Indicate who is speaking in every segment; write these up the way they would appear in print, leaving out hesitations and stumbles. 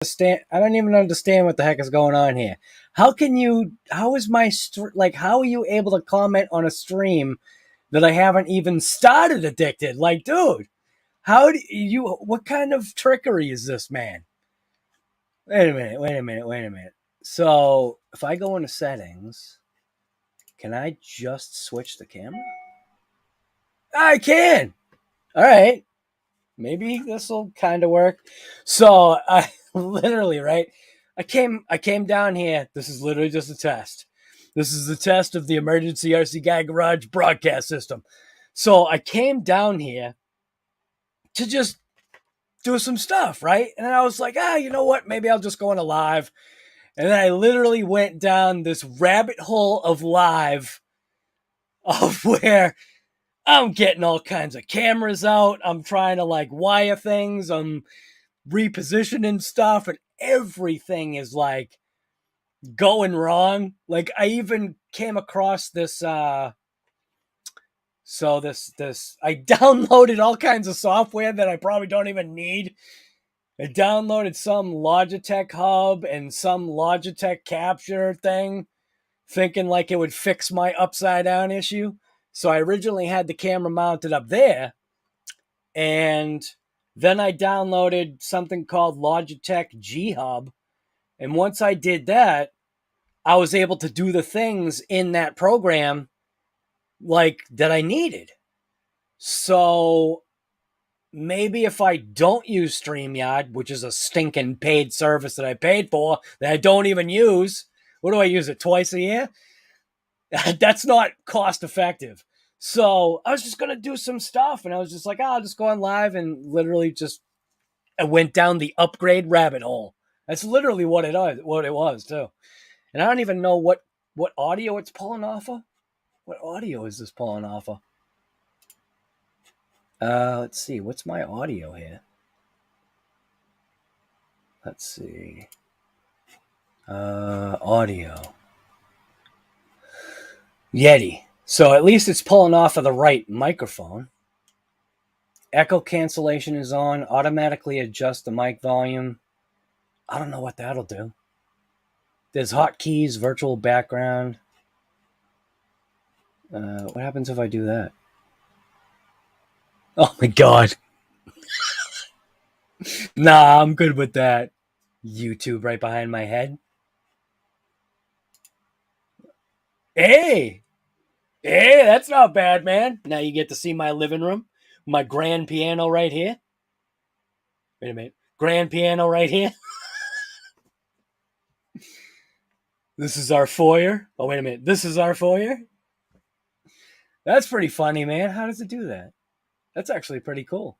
Speaker 1: I don't even understand what the heck is going on here. How can you? How is my like? How are you able to comment on a stream that I haven't even started addicted? Like, dude, how do you? What kind of trickery is this, man? Wait a minute. Wait a minute. Wait a minute. So if I go into settings, can I just switch the camera? I can. All right. Maybe this will kind of work. So I literally, right? I came down here. This is literally just a test. This is the test of the emergency RC Guy Garage broadcast system. So I came down here to just do some stuff, right? And then I was like, you know what? Maybe I'll just go on a live. And then I literally went down this rabbit hole of live of where I'm getting all kinds of cameras out. I'm trying to like wire things. I'm repositioning stuff, and everything is like going wrong. Like I even came across this I downloaded all kinds of software that I probably don't even need. I downloaded some Logitech hub and some Logitech capture thing, thinking like it would fix my upside down issue. So I originally had the camera mounted up there, and then I downloaded something called Logitech G Hub. And once I did that, I was able to do the things in that program like that I needed. So maybe if I don't use StreamYard, which is a stinking paid service that I paid for that I don't even use, what do I use it twice a year? That's not cost effective. So I was just going to do some stuff, and I was just like, I'll just go on live, and literally just I went down the upgrade rabbit hole. That's literally what it was too. And I don't even know what audio it's pulling off of. What audio is this pulling off of? Let's see. What's my audio here? Let's see. Audio. Yeti. So at least it's pulling off of the right microphone. Echo cancellation is on. Automatically adjust the mic volume. I don't know what that'll do. There's hotkeys, virtual background. What happens if I do that? Oh my god. Nah, I'm good with that. YouTube right behind my head. Hey, that's not bad, man. Now you get to see my living room. My grand piano right here. Wait a minute. Grand piano right here. This is our foyer. Oh, wait a minute. This is our foyer? That's pretty funny, man. How does it do that? That's actually pretty cool.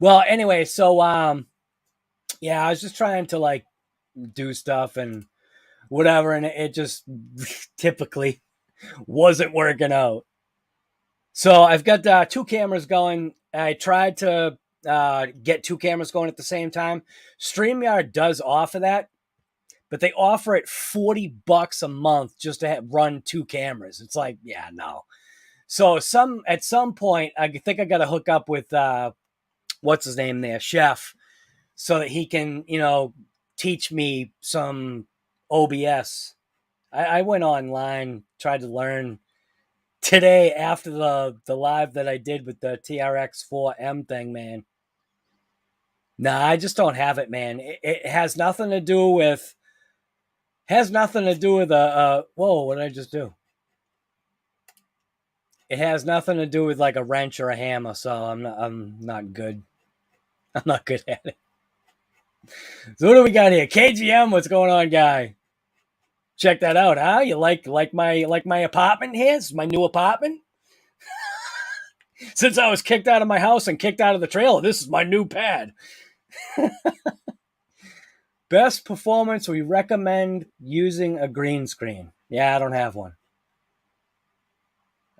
Speaker 1: Well, anyway, so yeah, I was just trying to like do stuff and whatever, and it just typically wasn't working out. So I've got 2 cameras going. I tried to get 2 cameras going at the same time. StreamYard does offer that, but they offer it $40 a month just to run 2 cameras. It's like, yeah, no. So at some point, I think I got to hook up with what's his name there, Chef, so that he can, teach me some OBS. I went online, tried to learn today after the live that I did with the TRX4M thing, man. Nah, I just don't have it, man. It has nothing to do with. Whoa, what did I just do? It has nothing to do with like a wrench or a hammer, so I'm not good. I'm not good at it. So what do we got here? KGM, what's going on, guy? Check that out, huh? You like my apartment here? This is my new apartment. Since I was kicked out of my house and kicked out of the trailer, this is my new pad. Best performance, we recommend using a green screen. Yeah, I don't have one.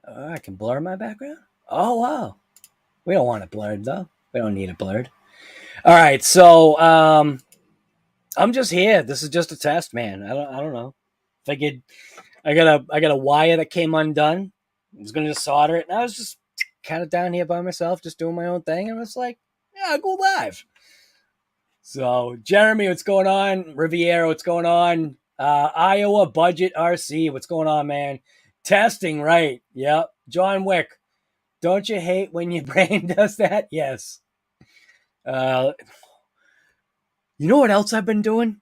Speaker 1: I can blur my background? Oh, wow. We don't want it blurred, though. We don't need it blurred. All right, so I'm just here. This is just a test, man. I don't know. Figured I got a wire that came undone. I was gonna just solder it, and I was just kind of down here by myself, just doing my own thing. And I was like, yeah, I'll go live. So, Jeremy, what's going on? Riviera, what's going on? Iowa Budget RC, what's going on, man? Testing, right? Yep. John Wick, don't you hate when your brain does that? Yes. You know what else I've been doing?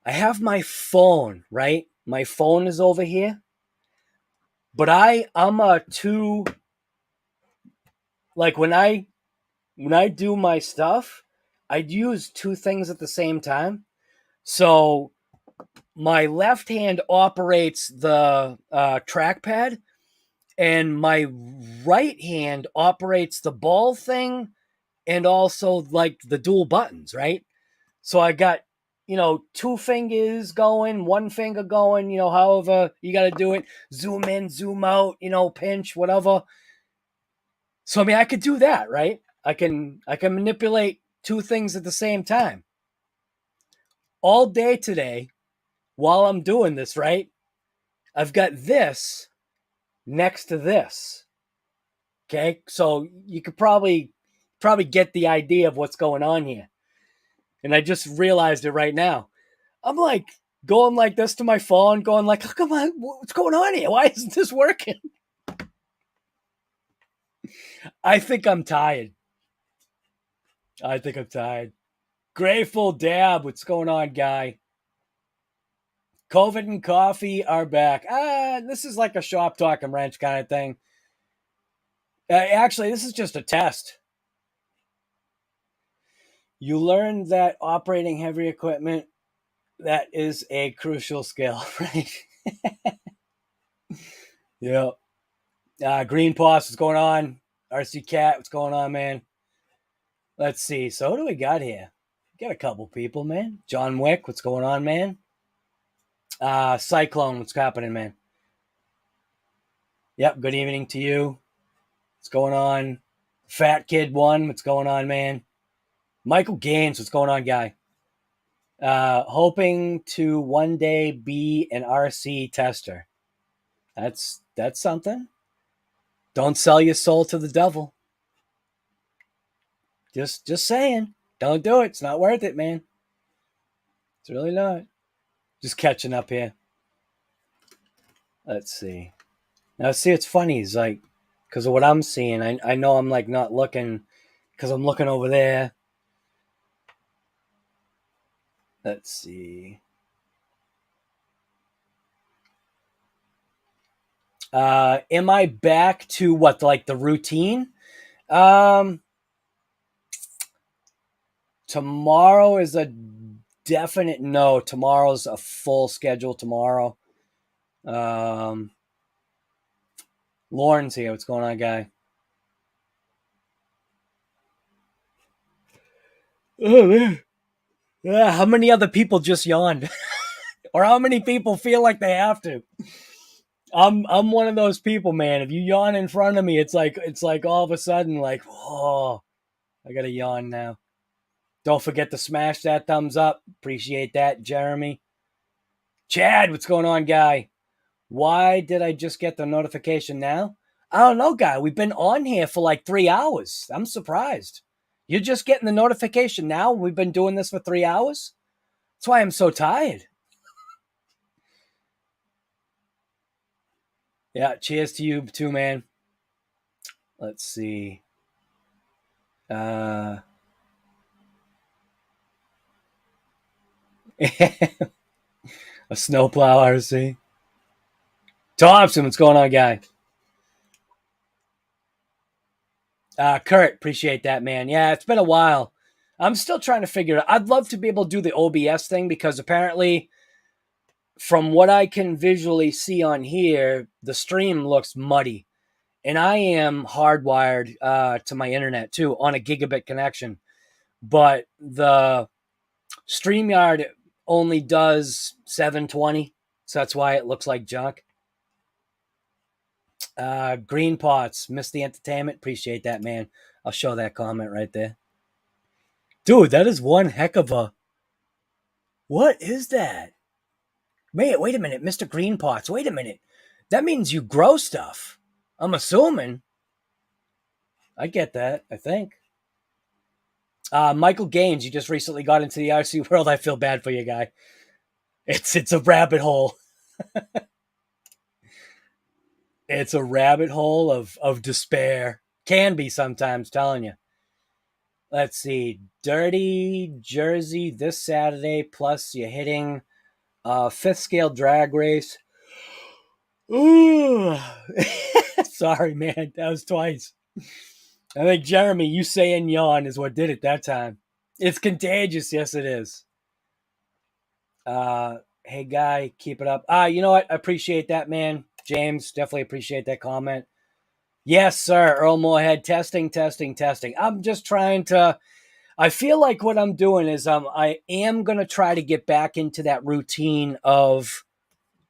Speaker 1: I have my phone, right? My phone is over here. But I'm a two, like when I do my stuff, I'd use two things at the same time. So my left hand operates the trackpad, and my right hand operates the ball thing and also like the dual buttons, right? So I got, two fingers going, one finger going, however you got to do it. Zoom in, zoom out, pinch, whatever. So I mean, I could do that, right? I can manipulate two things at the same time. All day today, while I'm doing this, right? I've got this next to this. Okay? So you could probably get the idea of what's going on here. And I just realized it right now. I'm like going like this to my phone, going like, oh, come on, what's going on here? Why isn't this working? I think I'm tired. Grateful Dab, what's going on, guy? COVID and coffee are back. This is like a shop talk and wrench kind of thing. Actually, this is just a test. You learn that operating heavy equipment, that is a crucial skill, right? Yeah. Green Post, what's going on? RC Cat, what's going on, man? Let's see. So who do we got here? We got a couple people, man. John Wick, what's going on, man? Cyclone, what's happening, man? Yep, good evening to you. What's going on? Fat Kid 1, what's going on, man? Michael Gaines, what's going on, guy? Hoping to one day be an RC tester. That's something. Don't sell your soul to the devil. Just saying. Don't do it. It's not worth it, man. It's really not. Just catching up here. Let's see. Now, see, it's funny. It's like, because of what I'm seeing, I know I'm like not looking, because I'm looking over there. Let's see. Am I back to what, like the routine? Tomorrow is a definite no. Tomorrow's a full schedule tomorrow. Lauren's here. What's going on, guy? Oh, man. Yeah, how many other people just yawned? Or how many people feel like they have to? I'm one of those people, man. If you yawn in front of me, it's like all of a sudden like, oh, I gotta yawn now. Don't forget to smash that thumbs up. Appreciate that, Jeremy. Chad, what's going on, guy? Why did I just get the notification now? I don't know, guy. We've been on here for like 3 hours. I'm surprised. You're just getting the notification now? We've been doing this for 3 hours? That's why I'm so tired. Yeah, cheers to you too, man. Let's see. A snowplow RC. Thompson, what's going on, guy? Kurt, appreciate that, man. Yeah, it's been a while. I'm still trying to figure it out. I'd love to be able to do the OBS thing because apparently, from what I can visually see on here, the stream looks muddy. And I am hardwired to my internet, too, on a gigabit connection. But the StreamYard only does 720, so that's why it looks like junk. Green Pots, missed the entertainment. Appreciate that, man. I'll show that comment right there. Dude, that is one heck of a... What is that? Wait a minute, Mr. Green Pots. Wait a minute. That means you grow stuff. I'm assuming. I get that, I think. Michael Gaines, you just recently got into the RC world. I feel bad for you, guy. It's a rabbit hole. It's a rabbit hole of despair. Can be sometimes, telling you. Let's see. Dirty Jersey this Saturday, plus you're hitting 5th scale drag race. Ooh. Sorry, man. That was twice. I think, Jeremy, you saying yawn is what did it that time. It's contagious. Yes, it is. Hey, guy, keep it up. You know what? I appreciate that, man. James, definitely appreciate that comment. Yes, sir. Earl Moorhead, testing. I'm just trying to... I feel like what I'm doing is I am going to try to get back into that routine of...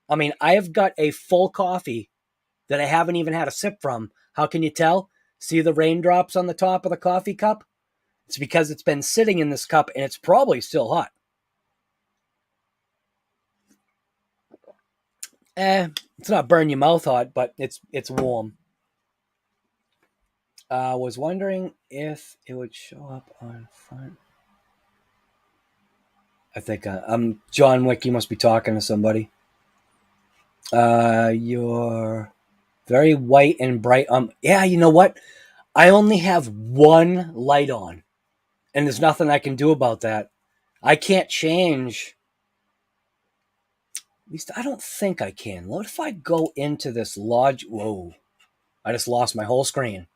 Speaker 1: I mean, I have got a full coffee that I haven't even had a sip from. How can you tell? See the raindrops on the top of the coffee cup? It's because it's been sitting in this cup and it's probably still hot. It's not burn your mouth hot, but it's warm. Was wondering if it would show up on front. I think I'm John Wick. You must be talking to somebody. You're very white and bright. Yeah, you know what? I only have one light on, and there's nothing I can do about that. I can't change. At least I don't think I can. What if I go into this lodge? Whoa. I just lost my whole screen.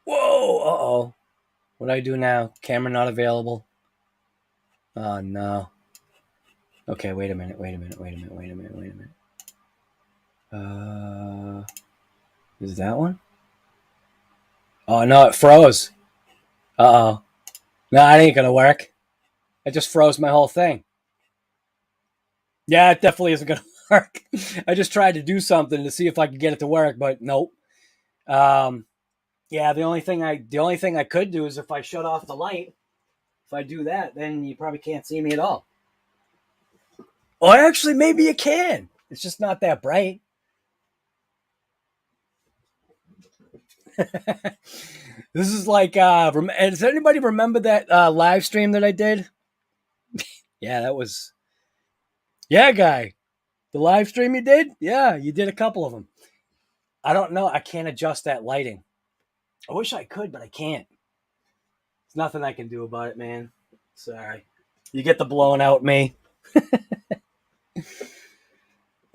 Speaker 1: Whoa. Uh-oh. What do I do now? Camera not available. Oh, no. Okay, wait a minute. Is that one? Oh, no, it froze. Uh-oh. No, that ain't gonna work. It just froze my whole thing. Yeah, it definitely isn't gonna work. I just tried to do something to see if I could get it to work, but nope. Yeah, the only thing I could do is if I shut off the light. If I do that, then you probably can't see me at all. Or actually, maybe you can. It's just not that bright. This is like, does anybody remember that live stream that I did? Yeah, that was... Yeah, guy. The live stream you did? Yeah, you did a couple of them. I don't know. I can't adjust that lighting. I wish I could, but I can't. There's nothing I can do about it, man. Sorry. You get the blowing out me.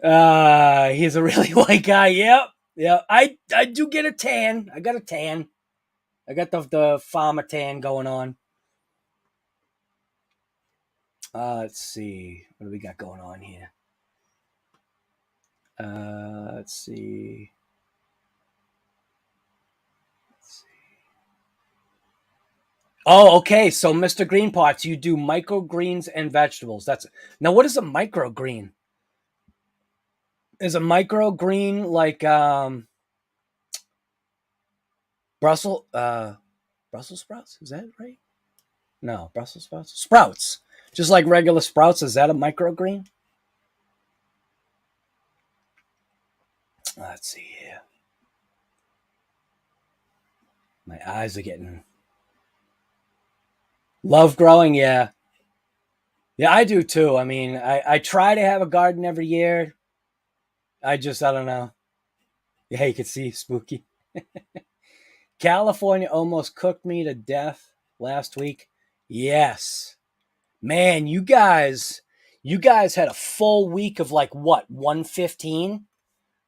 Speaker 1: He's a really white guy. Yep. Yeah. I do get a tan. I got a tan. I got the farmer tan going on. Let's see. What do we got going on here? Let's see. Oh, okay. So, Mr. Green Pots, you do microgreens and vegetables. Now, what is a microgreen? Is a microgreen like Brussels sprouts? Is that right? No, Brussels sprouts. Sprouts, just like regular sprouts. Is that a microgreen? Let's see here. My eyes are getting... Love growing, yeah. Yeah, I do too. I mean, I try to have a garden every year. I don't know. Yeah, you can see spooky. California almost cooked me to death last week. Yes. Man, you guys had a full week of like what, 115?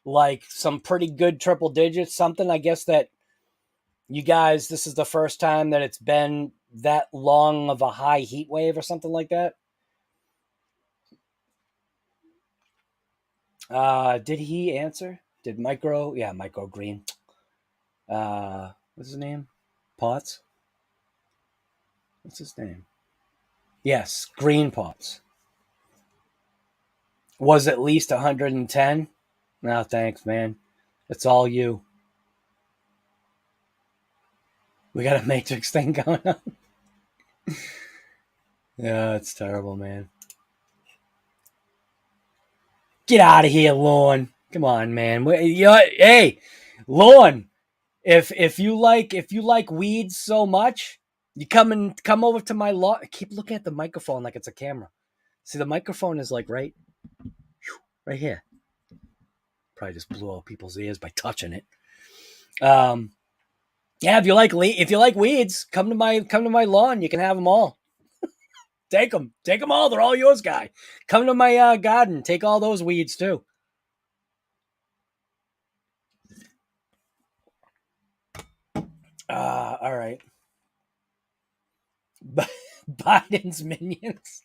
Speaker 1: Like some pretty good triple digits, something. I guess that you guys, this is the first time that it's been that long of a high heat wave or something like that. Did he answer? Did Micro Green. What's his name? Potts? What's his name? Yes, Green Pots. Was at least 110? No, thanks, man. It's all you. We got a Matrix thing going on. Yeah, it's terrible, man. Get out of here, Lorne. Come on, man. Hey, Lorne. If you like weeds so much, you come over to my lawn. I keep looking at the microphone like it's a camera. See, the microphone is like right here. Probably just blew out people's ears by touching it. Yeah, if you like weeds, come to my lawn. You can have them all. Take them all. They're all yours, guy. Come to my garden. Take all those weeds too. All right. Biden's minions.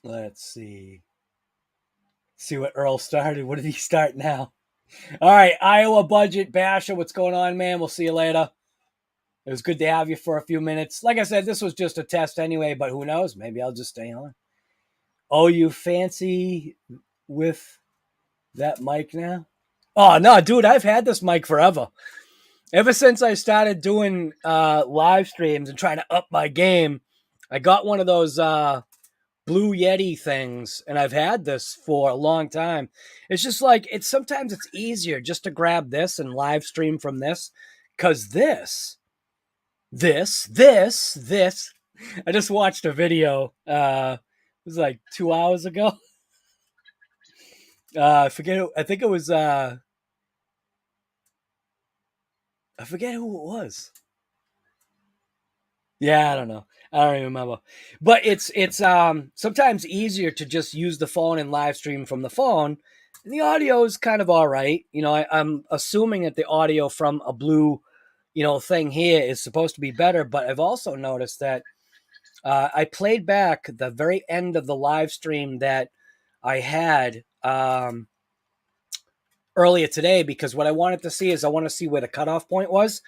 Speaker 1: Let's see. See what Earl started. What did he start now? All right, Iowa budget basher. What's going on, man? We'll see you later. It was good to have you for a few minutes. Like I said, this was just a test anyway, but who knows? Maybe I'll just stay on. Oh, you fancy with that mic now? Oh, no, dude, I've had this mic forever. Ever since I started doing live streams and trying to up my game, I got one of those Blue Yeti things, and I've had this for a long time. It's just like, sometimes it's easier just to grab this and live stream from this, because this. I just watched a video. It was like 2 hours ago. I forget. I think it was. I forget who it was. Yeah, I don't know. I don't even remember. But it's sometimes easier to just use the phone and live stream from the phone. And the audio is kind of all right. You know, I'm assuming that the audio from a Blue, thing here is supposed to be better. But I've also noticed that I played back the very end of the live stream that I had earlier today, because what I wanted to see is I want to see where the cutoff point was.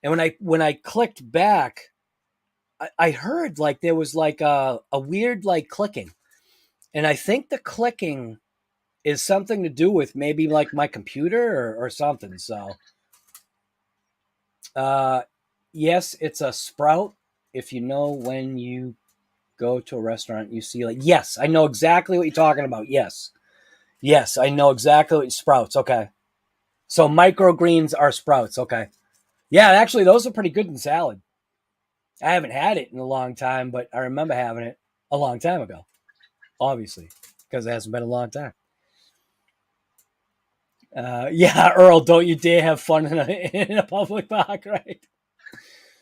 Speaker 1: And when I clicked back, I heard like there was like a weird like clicking. And I think the clicking is something to do with maybe like my computer or something. So, yes, it's a sprout. If you know when you go to a restaurant, you see like, yes, I know exactly what you're talking about. Yes, I know exactly what sprouts. Okay. So microgreens are sprouts. Okay. Yeah, actually, those are pretty good in salad. I haven't had it in a long time, but I remember having it a long time ago, obviously, because it hasn't been a long time. Yeah, Earl, don't you dare have fun in a public park, right?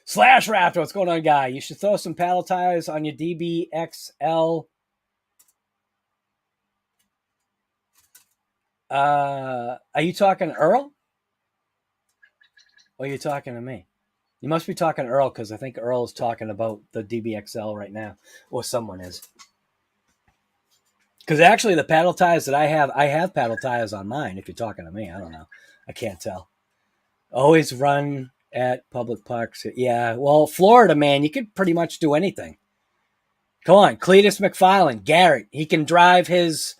Speaker 1: Slash Raptor, what's going on, guy? You should throw some paddle tires on your DBXL. Are you talking to Earl? Or are you talking to me? You must be talking to Earl, because I think Earl is talking about the DBXL right now. Or someone is. Because actually the paddle tires that I have paddle tires on mine, if you're talking to me. I don't know. I can't tell. Always run at public parks. Yeah, well, Florida, man, you could pretty much do anything. Come on, Cletus McFarland, Garrett. He could drive his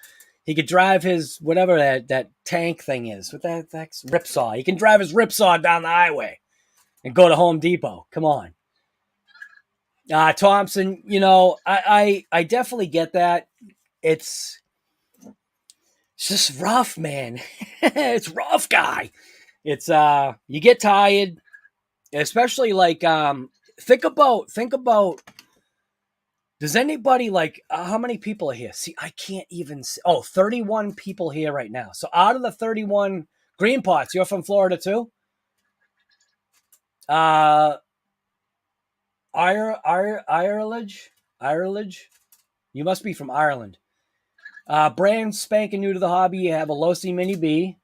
Speaker 1: whatever that tank thing is. What that's ripsaw. He can drive his ripsaw down the highway and go to Home Depot. Come on. Thompson, I definitely get that. It's just rough, man. It's rough, guy. It's you get tired, especially like think about does anybody like how many people are here? See, I can't even see. Oh, 31 people here right now. So out of the 31 green pots, you're from Florida too? Ireland? You must be from Ireland. Brand spanking new to the hobby. You have a Losi Mini B,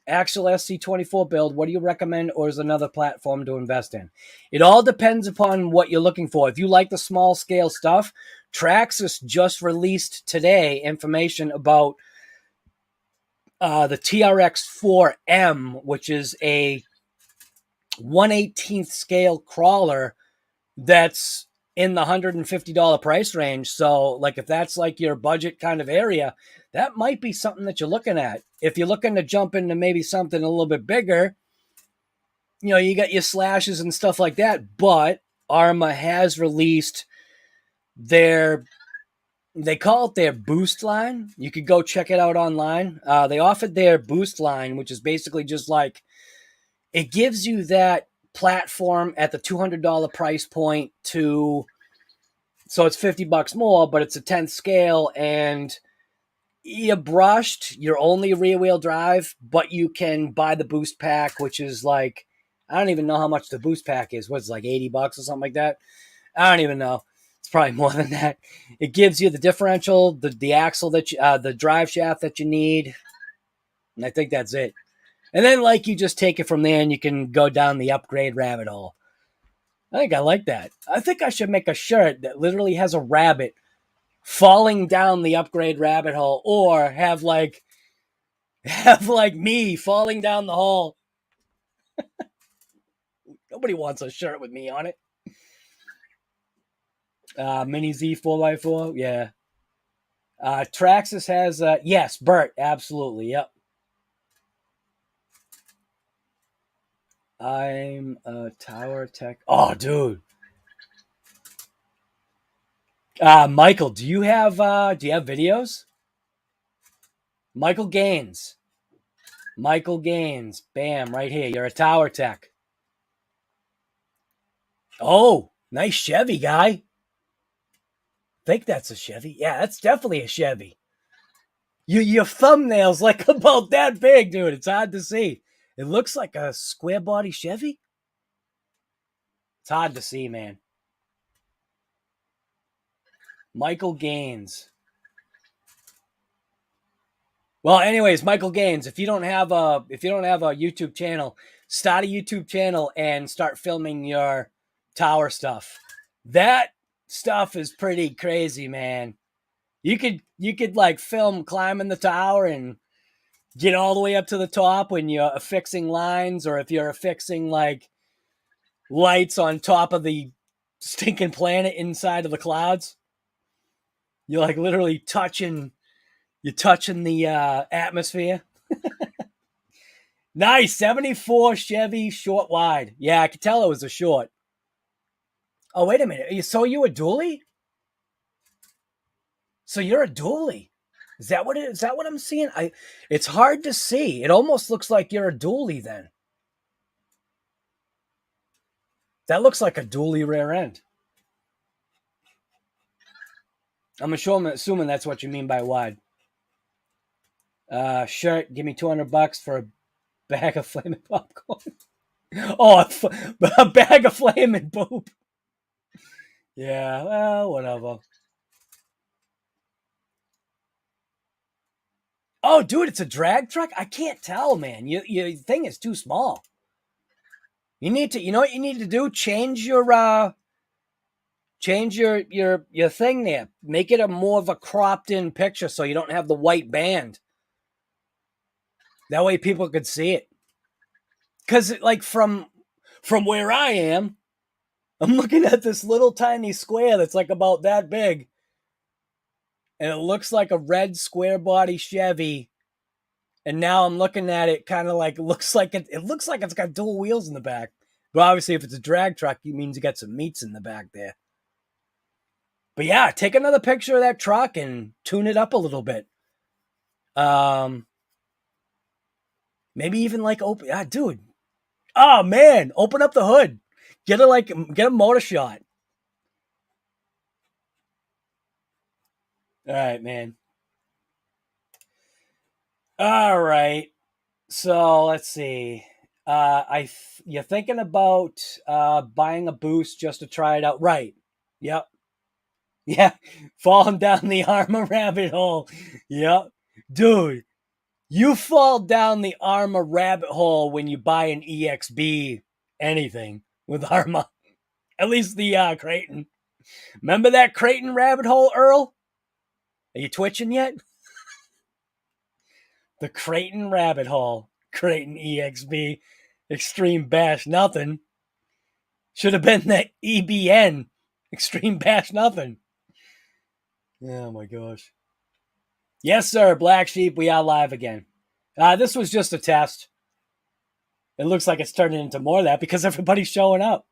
Speaker 1: Axel SC24 build. What do you recommend, or is another platform to invest in? It all depends upon what you're looking for. If you like the small scale stuff, Traxxas just released today information about the TRX4M, which is a 1/18th scale crawler that's in the $150 price range. So like if that's like your budget kind of area, that might be something that you're looking at. If you're looking to jump into maybe something a little bit bigger, you got your slashes and stuff like that. But Arrma has released their They call it their boost line. You could go check it out online. They offered their boost line, which is basically just like, it gives you that platform at the $200 price point to, so it's $50 more, but it's a 10th scale, and you're brushed, you're only rear wheel drive, but you can buy the boost pack, which is like, I don't even know how much the boost pack is. What's it, like $80 or something like that? I don't even know. It's probably more than that. It gives you the differential, the axle that you, the drive shaft that you need, and I think that's it. And then like you just take it from there, and you can go down the upgrade rabbit hole. I think I like that. I think I should make a shirt that literally has a rabbit falling down the upgrade rabbit hole, or have like me falling down the hole. Nobody wants a shirt with me on it. Mini Z 4x4, yeah. Traxxas has, yes, Bert, absolutely, yep. I'm a tower tech. Oh, dude. Michael, do you have videos? Michael Gaines. Michael Gaines. Bam, right here. You're a tower tech. Oh, nice Chevy, guy. I think that's a Chevy. Yeah, that's definitely a Chevy. Your thumbnail's like about that big, dude. It's hard to see. It looks like a square body Chevy. It's hard to see, man. Michael Gaines. Well, anyways, Michael Gaines, if you don't have a YouTube channel, start a YouTube channel and start filming your tower stuff. That stuff is pretty crazy, man. You could like film climbing the tower and get all the way up to the top when you're affixing lines, or if you're affixing like lights on top of the stinking planet inside of the clouds. You're like literally touching the atmosphere. Nice. 74 Chevy short wide. Yeah, I could tell it was a short. Oh, wait a minute. So you a dually? So you're a dually. Is that what I'm seeing? It's hard to see. It almost looks like you're a dually then. That looks like a dually rear end. I'm assuming that's what you mean by wide. Shirt, give me $200 for a bag of flaming popcorn. Oh, a bag of flaming poop. Yeah, well, whatever. Oh, dude, it's a drag truck? I can't tell, man. Your thing is too small. You need to, you know what you need to do? Change your thing there. Make it a more of a cropped in picture so you don't have the white band. That way people could see it. Because like from where I am, I'm looking at this little tiny square that's like about that big. And it looks like a red square body Chevy. And now I'm looking at it, kind of like, it looks like it's got dual wheels in the back. But obviously if it's a drag truck, it means you got some meats in the back there. But yeah, take another picture of that truck and tune it up a little bit. Maybe even like open, dude. Oh man, open up the hood. Get a motor shot. All right, man. All right. So let's see. You're thinking about buying a boost just to try it out, right? Yep. Yeah, falling down the Arrma rabbit hole. Yep, dude. You fall down the Arrma rabbit hole when you buy an EXB anything with Arrma. At least the Kraton. Remember that Kraton rabbit hole, Earl? Are you twitching yet? The Kraton rabbit hole. Kraton EXB. Extreme Bash Nothing. Should have been the EBN. Extreme Bash Nothing. Oh my gosh. Yes, sir, Black Sheep, we are live again. This was just a test. It looks like it's turning into more of that because everybody's showing up.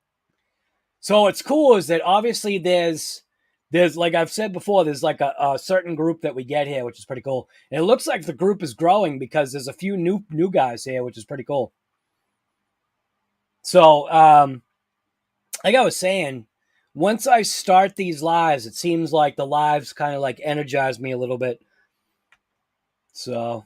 Speaker 1: So what's cool is that obviously there's there's, like I've said before, there's like a certain group that we get here, which is pretty cool. And it looks like the group is growing because there's a few new guys here, which is pretty cool. So, like I was saying, once I start these lives, it seems like the lives kind of like energize me a little bit. So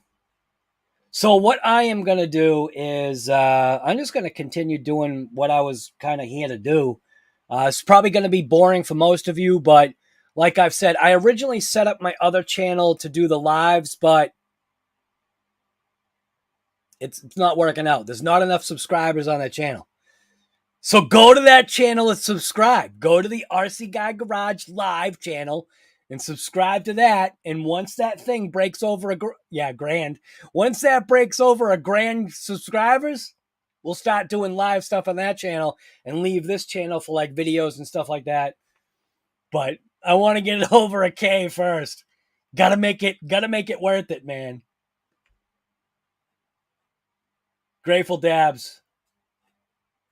Speaker 1: what I am going to do is I'm just going to continue doing what I was kind of here to do. It's probably going to be boring for most of you, but like I've said, I originally set up my other channel to do the lives, but it's not working out. There's not enough subscribers on that channel. So go to that channel and subscribe. Go to the RC Guy Garage live channel and subscribe to that. And once that thing breaks over grand. Once that breaks over a grand subscribers, we'll start doing live stuff on that channel and leave this channel for like videos and stuff like that. But I want to get it over a K first. Gotta make it worth it, man. Grateful Dabs.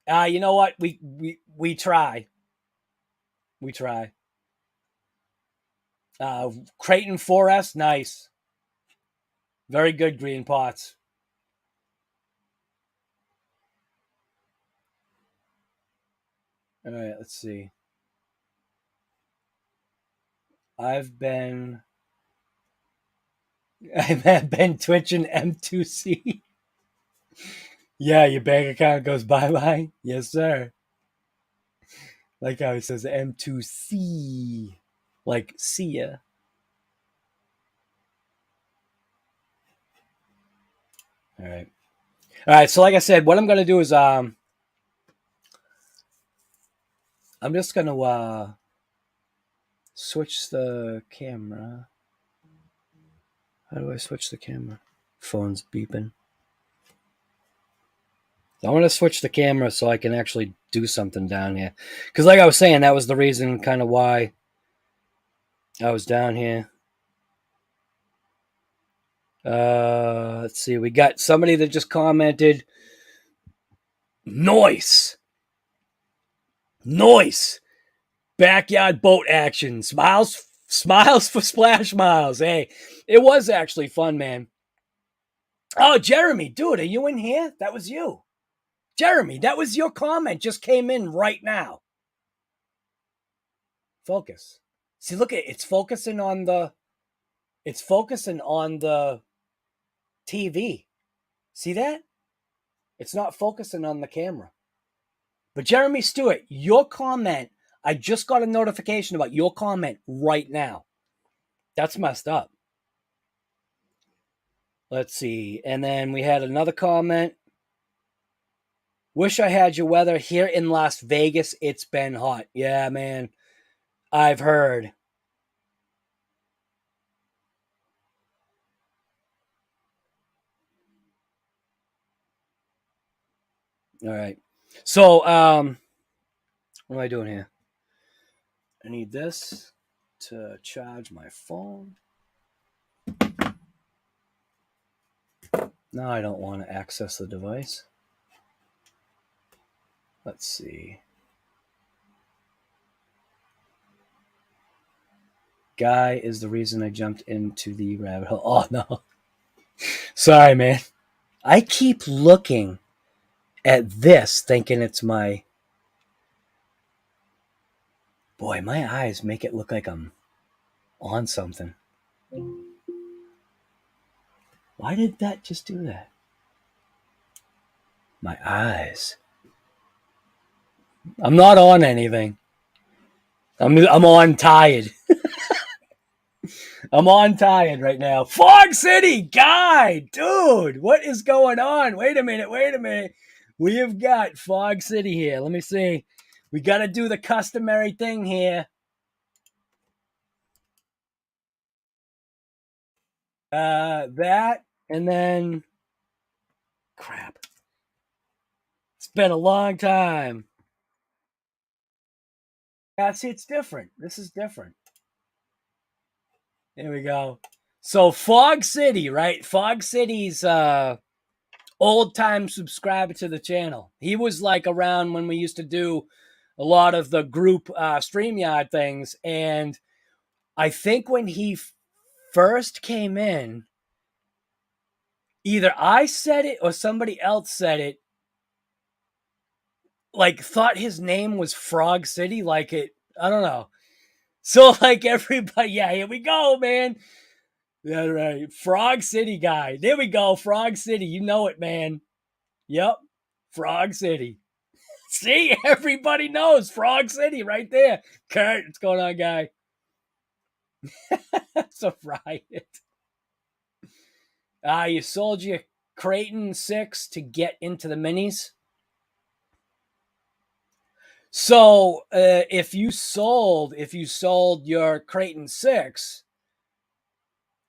Speaker 1: You know what? We try. We try. Kraton 4S, nice. Very good, Green Pots. All right, let's see. I've been twitching M2C. Yeah, your bank account goes bye-bye. Yes, sir. Like how he says M2C. Like, see ya. All right. All right, so like I said, what I'm going to do is I'm just going to switch the camera. How do I switch the camera? Phone's beeping. I want to switch the camera so I can actually do something down here. Because like I was saying, that was the reason kind of why I was down here. Let's see. We got somebody that just commented. Noise. Backyard boat action. Smiles for Splash Miles. Hey, it was actually fun, man. Oh, Jeremy, dude, are you in here? That was you. Jeremy, that was your comment. Just came in right now. Focus. See, look at it. It's focusing on the TV. See that? It's not focusing on the camera. But Jeremy Stewart, your comment, I just got a notification about your comment right now. That's messed up. Let's see. And then we had another comment. Wish I had your weather here in Las Vegas. It's been hot. Yeah, man. I've heard. All right. So, what am I doing here? I need this to charge my phone. No, I don't want to access the device. Let's see. Guy is the reason I jumped into the rabbit hole. Oh, no. Sorry, man. I keep looking at this thinking it's my... Boy, my eyes make it look like I'm on something. Why did that just do that? My eyes. I'm not on anything. I'm on tired. I'm on tired right now. Fog City Guy, dude, what is going on? Wait a minute. We have got Fog City here. Let me see. We got to do the customary thing here. That, and then... Crap. It's been a long time. Yeah, see, it's different. This is different. There we go. So Fog City, right? Fog City's old-time subscriber to the channel. He was like around when we used to do a lot of the group StreamYard things, and I think when he first came in, either I said it or somebody else said it, like thought his name was Frog City, like it, I don't know. So like everybody, yeah, here we go, man. Yeah, right. Frog City guy. There we go. Frog City. You know it, man. Yep. Frog City. See, everybody knows Frog City right there. Kurt, what's going on, guy? That's a riot. You sold your Kraton 6 to get into the minis. So if you sold your Kraton 6,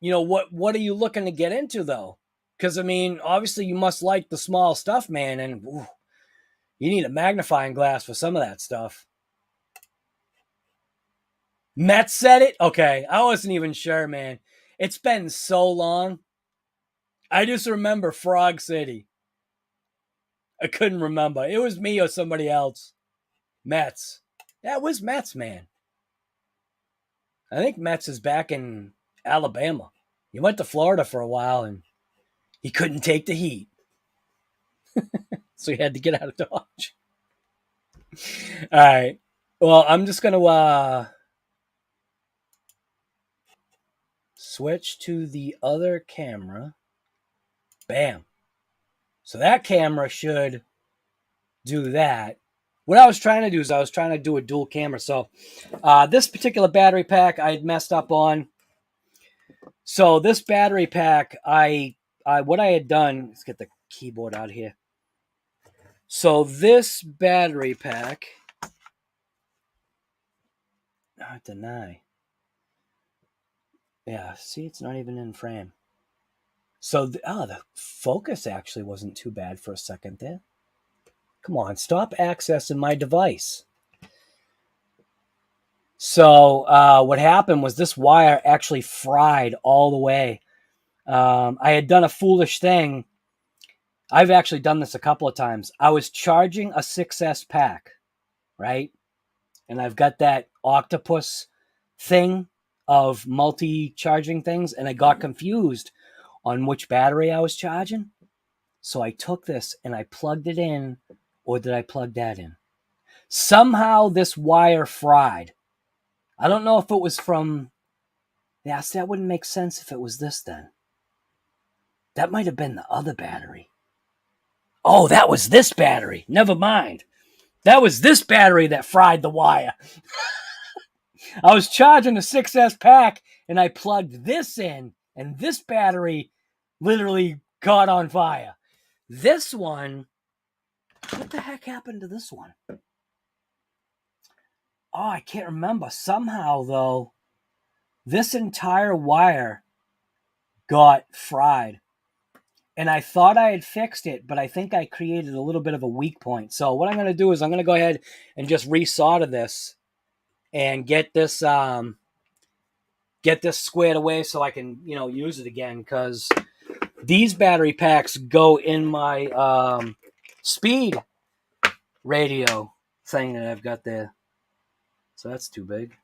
Speaker 1: you know, what are you looking to get into though? Because I mean, obviously you must like the small stuff, man, and ooh, you need a magnifying glass for some of that stuff. Met said it? Okay, I wasn't even sure, man. It's been so long. I just remember Frog City. I couldn't remember. It was me or somebody else. Mets. Yeah, it was Mets, man. I think Mets is back in Alabama. He went to Florida for a while and he couldn't take the heat. So he had to get out of Dodge. All right. Well, I'm just going to switch to the other camera. Bam. So that camera should do that. What I was trying to do is I was trying to do a dual camera. So this particular battery pack I had messed up on. So this battery pack, what I had done, let's get the keyboard out here. So this battery pack, deny. Yeah, see, it's not even in frame. So the focus actually wasn't too bad for a second there. Come on, stop accessing my device. So what happened was this wire actually fried all the way. I had done a foolish thing. I've actually done this a couple of times. I was charging a 6S pack, right? And I've got that octopus thing of multi-charging things, and I got confused on which battery I was charging. So I took this and I plugged it in, or did I plug that in? Somehow this wire fried. I don't know if it was from... Yeah, see, that wouldn't make sense if it was this then. That might have been the other battery. Oh, that was this battery. Never mind. That was this battery that fried the wire. I was charging a 6S pack and I plugged this in, and this battery literally caught on fire. This one, what the heck happened to this one? Oh, I can't remember. Somehow, though, this entire wire got fried. And I thought I had fixed it, but I think I created a little bit of a weak point. So what I'm going to do is I'm going to go ahead and just resolder this and get this squared away so I can, you know, use it again, because these battery packs go in my speed radio thing that I've got there. So that's too big.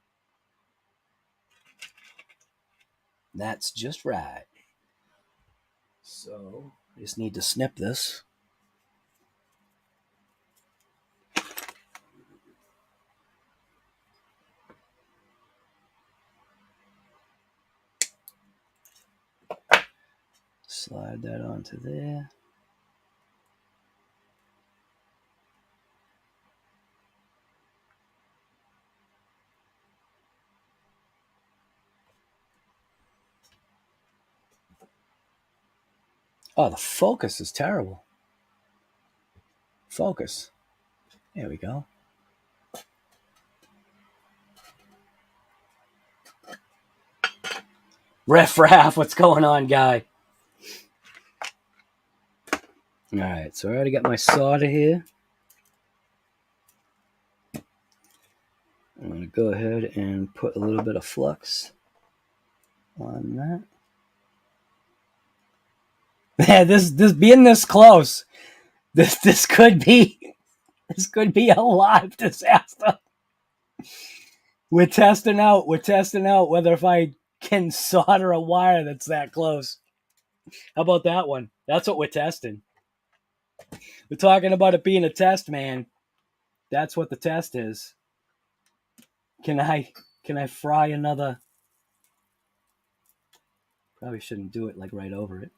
Speaker 1: That's just right. So I just need to snip this. Slide that onto there. Oh, the focus is terrible. Focus. There we go. Riff-raff, what's going on, guy? All right, so I already got my solder here. I'm going to go ahead and put a little bit of flux on that. Yeah, this being this close, this could be a live disaster. We're testing out whether if I can solder a wire that's that close. How about that one? That's what we're testing. We're talking about it being a test, man. That's what the test is. Can I fry another? Probably shouldn't do it like right over it.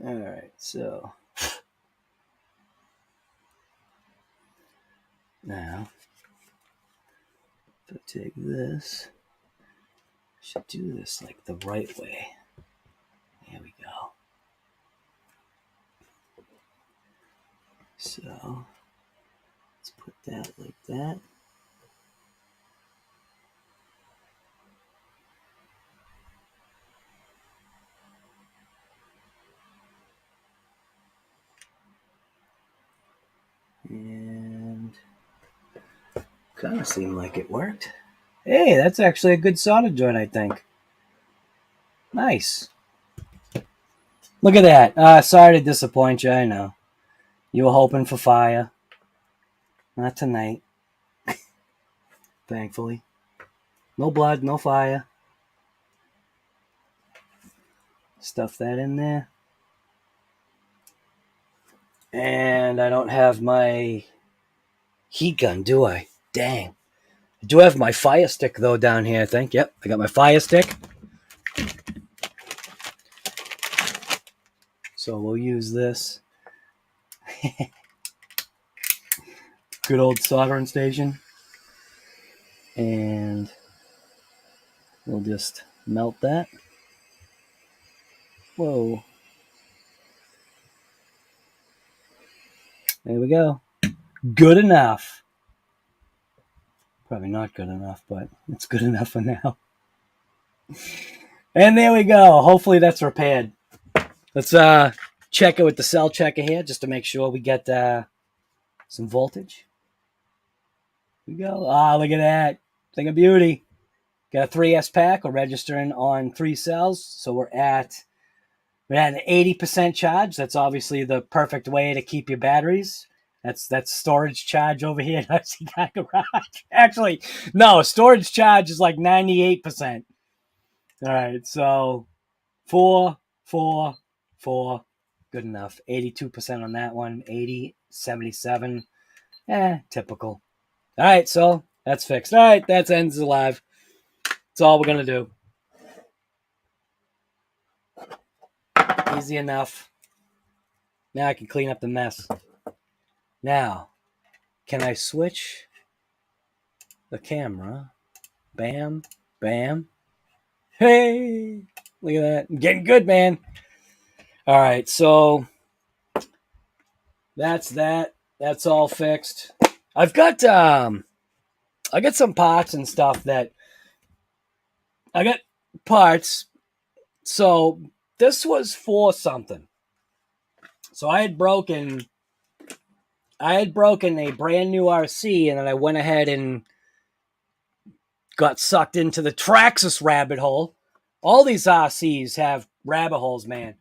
Speaker 1: All right, so now if I take this, I should do this like the right way. There we go. So let's put that like that. And kind of seemed like it worked. Hey, that's actually a good solder joint, I think. Nice. Look at that. Sorry to disappoint you, I know. You were hoping for fire. Not tonight. Thankfully. No blood, no fire. Stuff that in there. And I don't have my heat gun, do I? Dang. I do have my fire stick, though, down here, I think. Yep, I got my fire stick. So we'll use this. Good old soldering station. And we'll just melt that. Whoa. There we go. Good enough. Probably not good enough, but it's good enough for now. And there we go. Hopefully that's repaired. Let's check it with the cell checker here just to make sure we get some voltage. Here we go. Ah, look at that. Thing of beauty. Got a 3S pack. We're registering on 3 cells. So we're at an 80% charge. That's obviously the perfect way to keep your batteries. That's storage charge over here at SKYRC. Actually, no, storage charge is like 98%. All right, so 4, 4, 4. Good enough. 82% on that one. 80, 77. Typical. All right, so that's fixed. All right, that's ends alive. That's all we're going to do. Easy enough. Now I can clean up the mess. Now, can I switch the camera? Bam, bam. Hey, look at that. I'm getting good, man. All right, so that's that. That's all fixed. I've got I got some parts and stuff that I got parts. So this was for something. So I had broken a brand new RC, and then I went ahead and got sucked into the Traxxas rabbit hole. All these RCs have rabbit holes, man.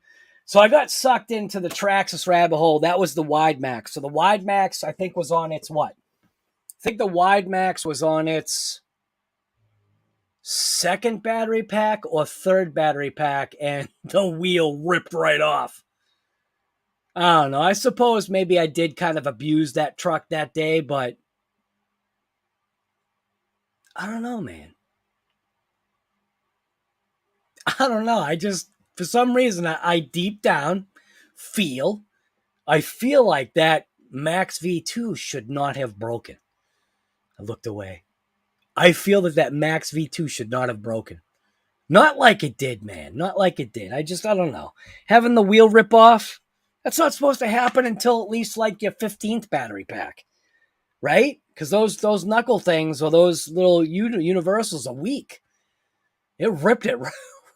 Speaker 1: So I got sucked into the Traxxas rabbit hole. That was the Wide Max. So the Wide Max, I think, was on its what? I think the Wide Max was on its second battery pack or third battery pack, and the wheel ripped right off. I don't know. I suppose maybe I did kind of abuse that truck that day, but I don't know, man. I don't know. I just, for some reason, I deep down I feel like that Max V2 should not have broken. I looked away. I feel that Max V2 should not have broken. Not like it did, man. Not like it did. I don't know. Having the wheel rip off, that's not supposed to happen until at least like your 15th battery pack, right? Because those knuckle things or those little universals are weak. It ripped it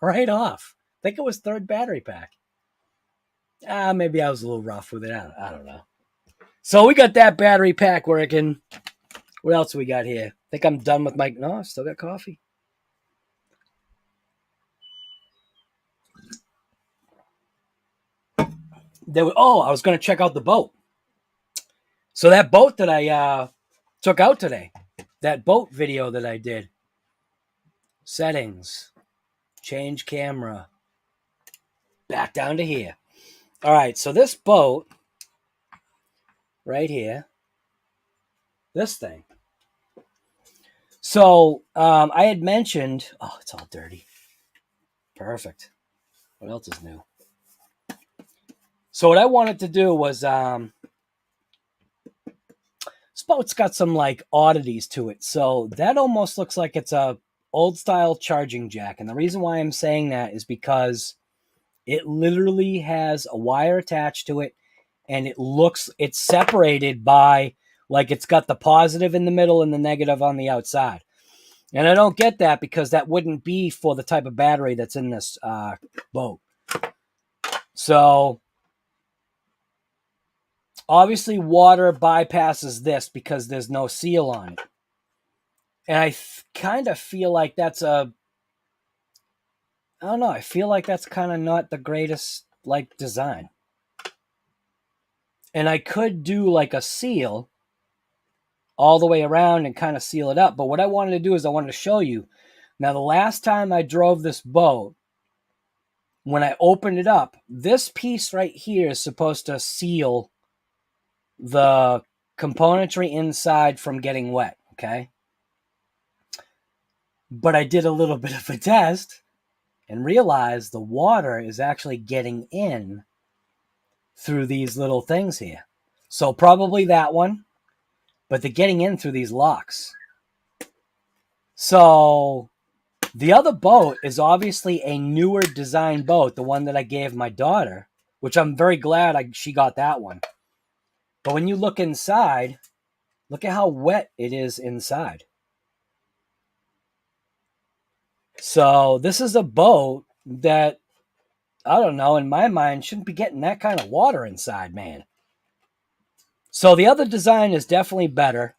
Speaker 1: right off. I think it was third battery pack. Maybe I was a little rough with it. I don't know. So we got that battery pack working. What else we got here? think I'm done with my... No, I still got coffee. I was going to check out the boat. So that boat that I took out today, that boat video that I did, settings, change camera, back down to here. All right, so this boat right here, this thing. So I had mentioned, oh, it's all dirty. Perfect. What else is new? So what I wanted to do was, this boat's got some like oddities to it. So that almost looks like it's a old style charging jack. And the reason why I'm saying that is because it literally has a wire attached to it, and it's separated by, like, it's got the positive in the middle and the negative on the outside. And I don't get that because that wouldn't be for the type of battery that's in this boat. So obviously water bypasses this because there's no seal on it. And I kind of feel like that's I don't know. I feel like that's kind of not the greatest, like, design. And I could do like a seal all the way around and kind of seal it up. But what I wanted to do is I wanted to show you. Now, the last time I drove this boat, when I opened it up, this piece right here is supposed to seal the componentry inside from getting wet, okay? But I did a little bit of a test and realized the water is actually getting in through these little things here. So probably that one, but they're getting in through these locks. So the other boat is obviously a newer design boat, the one that I gave my daughter, which I'm very glad she got that one. But when you look inside, look at how wet it is inside. So this is a boat that, I don't know, in my mind, shouldn't be getting that kind of water inside, man. So the other design is definitely better.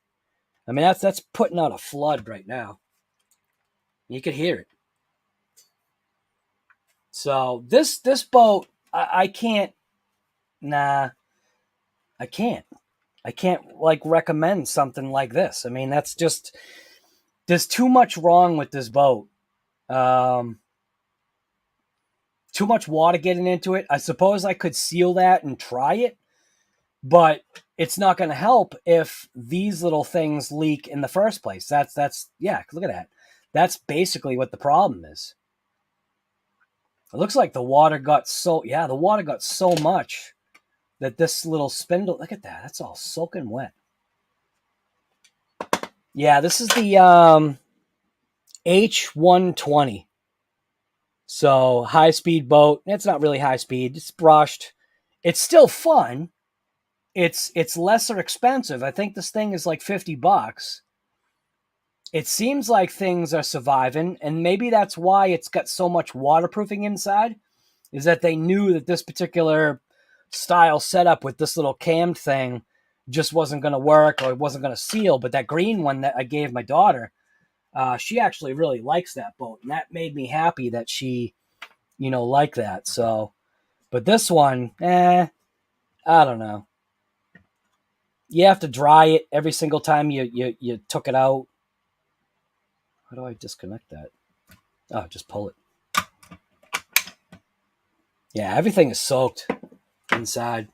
Speaker 1: I mean, that's putting out a flood right now. You could hear it. So this boat, I can't, I can't like recommend something like this. I mean, that's just, there's too much wrong with this boat. Too much water getting into it. I suppose I could seal that and try it, but it's not going to help if these little things leak in the first place. Yeah, look at that. That's basically what the problem is. It looks like the water got so much that this little spindle, look at that. That's all soaking wet. Yeah, this is the H120. So high-speed boat. It's not really high-speed. It's brushed. It's still fun. It's lesser expensive. I think this thing is like $50. It seems like things are surviving, and maybe that's why it's got so much waterproofing inside, is that they knew that this particular style setup with this little cammed thing just wasn't going to work, or it wasn't going to seal. But that green one that I gave my daughter, she actually really likes that boat, and that made me happy that she, liked that. So, but this one, I don't know. You have to dry it every single time you took it out. How do I disconnect that? Oh, just pull it. Yeah, everything is soaked inside.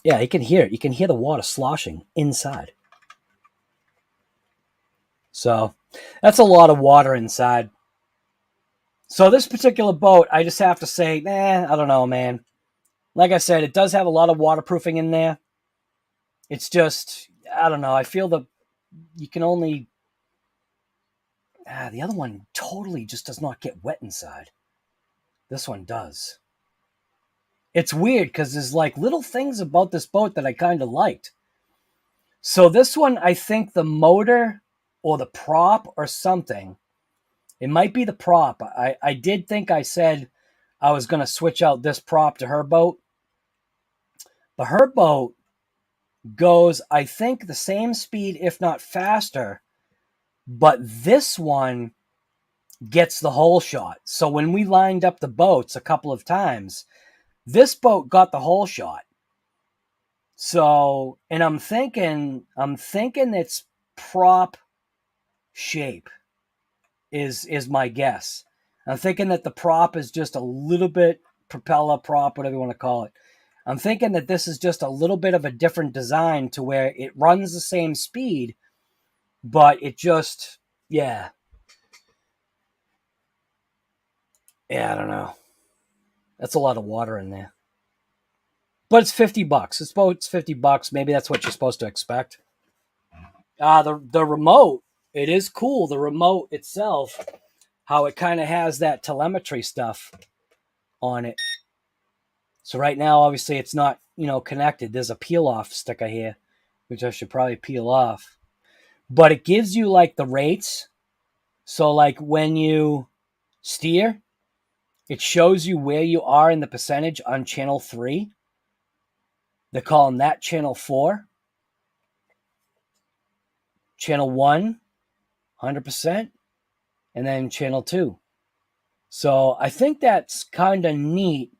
Speaker 1: Yeah, you can hear it. You can hear the water sloshing inside. So that's a lot of water inside. So this particular boat, I just have to say, I don't know, man. Like I said, it does have a lot of waterproofing in there. It's just, I don't know. I feel you can only... the other one totally just does not get wet inside. This one does. It's weird because there's like little things about this boat that I kind of liked. So this one, I think the motor or the prop or something, it might be the prop. I did think I said I was going to switch out this prop to her boat. But her boat goes, I think, the same speed, if not faster. But this one gets the whole shot. So when we lined up the boats a couple of times, this boat got the whole shot. So, and I'm thinking it's prop shape is my guess. I'm thinking that the prop is just a little bit propeller prop, whatever you want to call it. I'm thinking that this is just a little bit of a different design to where it runs the same speed, but it just, yeah. Yeah, I don't know. That's a lot of water in there. But it's $50. This boat's $50. Maybe that's what you're supposed to expect. The remote, it is cool. The remote itself, how it kind of has that telemetry stuff on it. So right now, obviously, it's not, connected. There's a peel-off sticker here, which I should probably peel off. But it gives you, like, the rates. So, like, when you steer, it shows you where you are in the percentage on channel 3. They're calling that channel 4. Channel 1, 100%. And then channel 2. So I think that's kind of neat.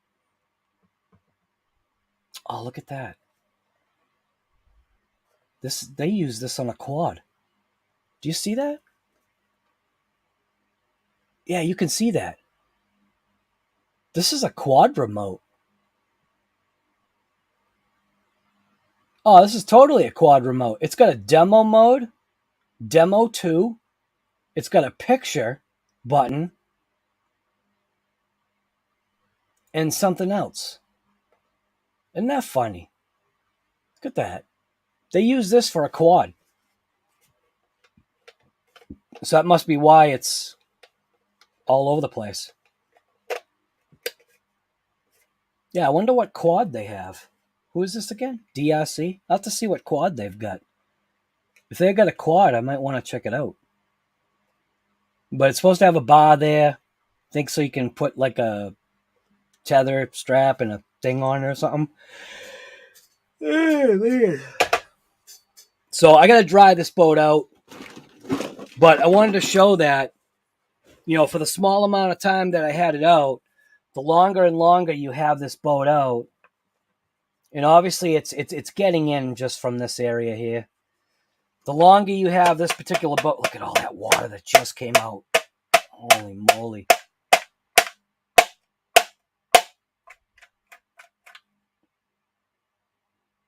Speaker 1: Oh, look at that. They use this on a quad. Do you see that? Yeah, you can see that. This is a quad remote. Oh, this is totally a quad remote. It's got a demo mode, demo 2. It's got a picture button and something else. Isn't that funny? Look at that. They use this for a quad. So that must be why it's all over the place. Yeah, I wonder what quad they have. Who is this again? DRC? I'll have to see what quad they've got. If they've got a quad, I might want to check it out. But it's supposed to have a bar there. I think so you can put like a tether strap and a thing on it or something. Oh, man. So I got to dry this boat out. But I wanted to show that, for the small amount of time that I had it out, the longer and longer you have this boat out, and obviously it's getting in just from this area here. The longer you have this particular boat, look at all that water that just came out. Holy moly.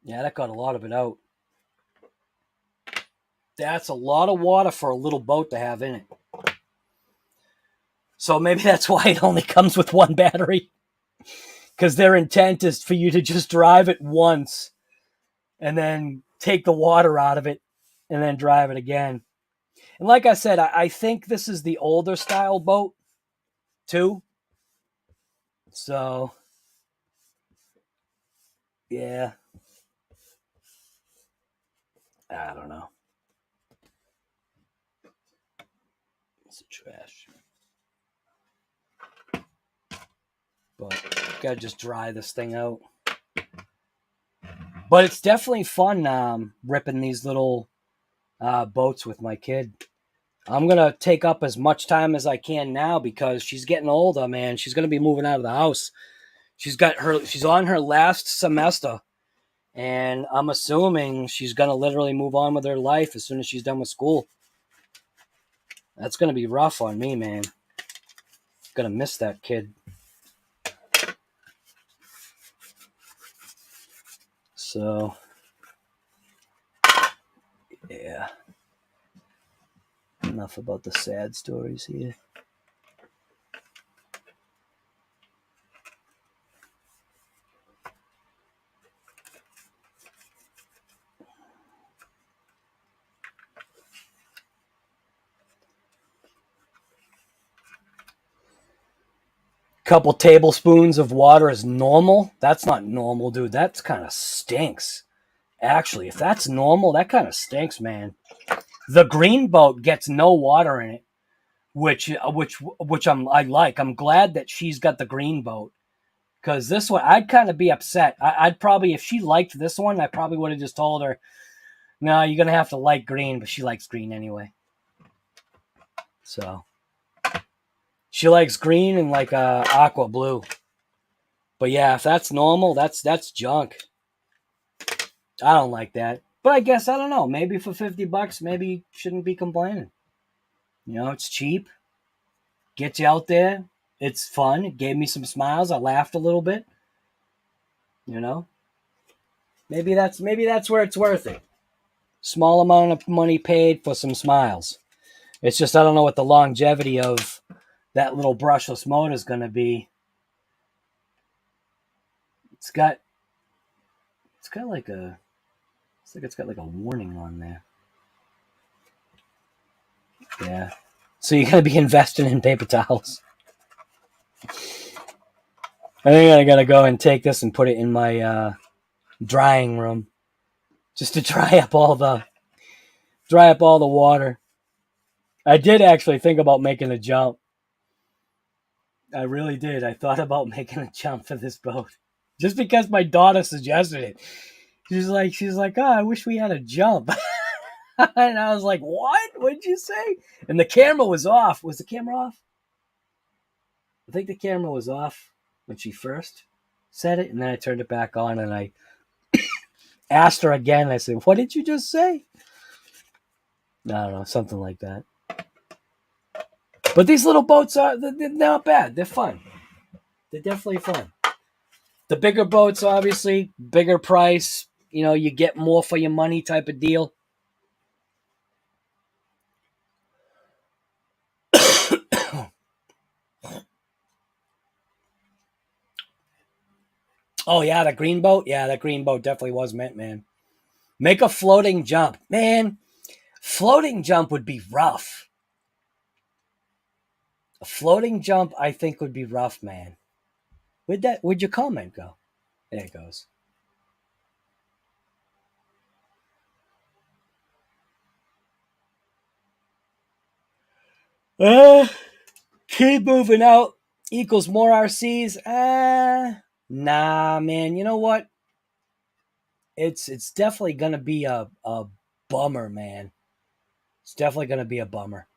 Speaker 1: Yeah, that got a lot of it out. That's a lot of water for a little boat to have in it. So maybe that's why it only comes with one battery. Because their intent is for you to just drive it once and then take the water out of it and then drive it again. And like I said, I think this is the older style boat too. So, yeah. I don't know. It's trash. But gotta just dry this thing out. But it's definitely fun ripping these little boats with my kid. I'm gonna take up as much time as I can now because she's getting older, man. She's gonna be moving out of the house. She's on her last semester, and I'm assuming she's gonna literally move on with her life as soon as she's done with school. That's gonna be rough on me, man. Gonna miss that kid. So, yeah. Enough about the sad stories here. Couple tablespoons of water is normal. That's not normal, dude. That's kind of stinks. Actually, if that's normal, that kind of stinks, man. The green boat gets no water in it, which I like. I'm glad that she's got the green boat Because this one, I'd kind of be upset. I'd probably, if she liked this one, I probably would have just told her, no, you're going to have to like green, but she likes green anyway. So, she likes green and like aqua blue. But yeah, if that's normal, that's junk. I don't like that. But I guess, I don't know, maybe for $50, maybe you shouldn't be complaining. You know, it's cheap. Gets you out there. It's fun. It gave me some smiles. I laughed a little bit. You know? Maybe that's where it's worth it. Small amount of money paid for some smiles. It's just I don't know what the longevity of that little brushless motor is going to be. It's got like a, it's like it's got like a warning on there. Yeah. So you got to be investing in paper towels. I think I got to go and take this and put it in my drying room just to dry up all the water. I did actually think about making a jump. I really did. I thought about making a jump for this boat just because my daughter suggested it. She's like, oh, I wish we had a jump. And I was like, what? What'd you say? And the camera was off. Was the camera off? I think the camera was off when she first said it, and then I turned it back on, and I asked her again. I said, what did you just say? I don't know, something like that. But these little boats they're not bad. They're fun. They're definitely fun. The bigger boats, obviously, bigger price. You know, you get more for your money type of deal. Oh, yeah, the green boat? Yeah, that green boat definitely was meant, man. Make a floating jump. Man, floating jump would be rough. A floating jump, I think, would be rough, man. Where'd your comment go? There it goes. Keep moving out equals more RCs. Nah, man. You know what? It's definitely gonna be a bummer, man. It's definitely gonna be a bummer.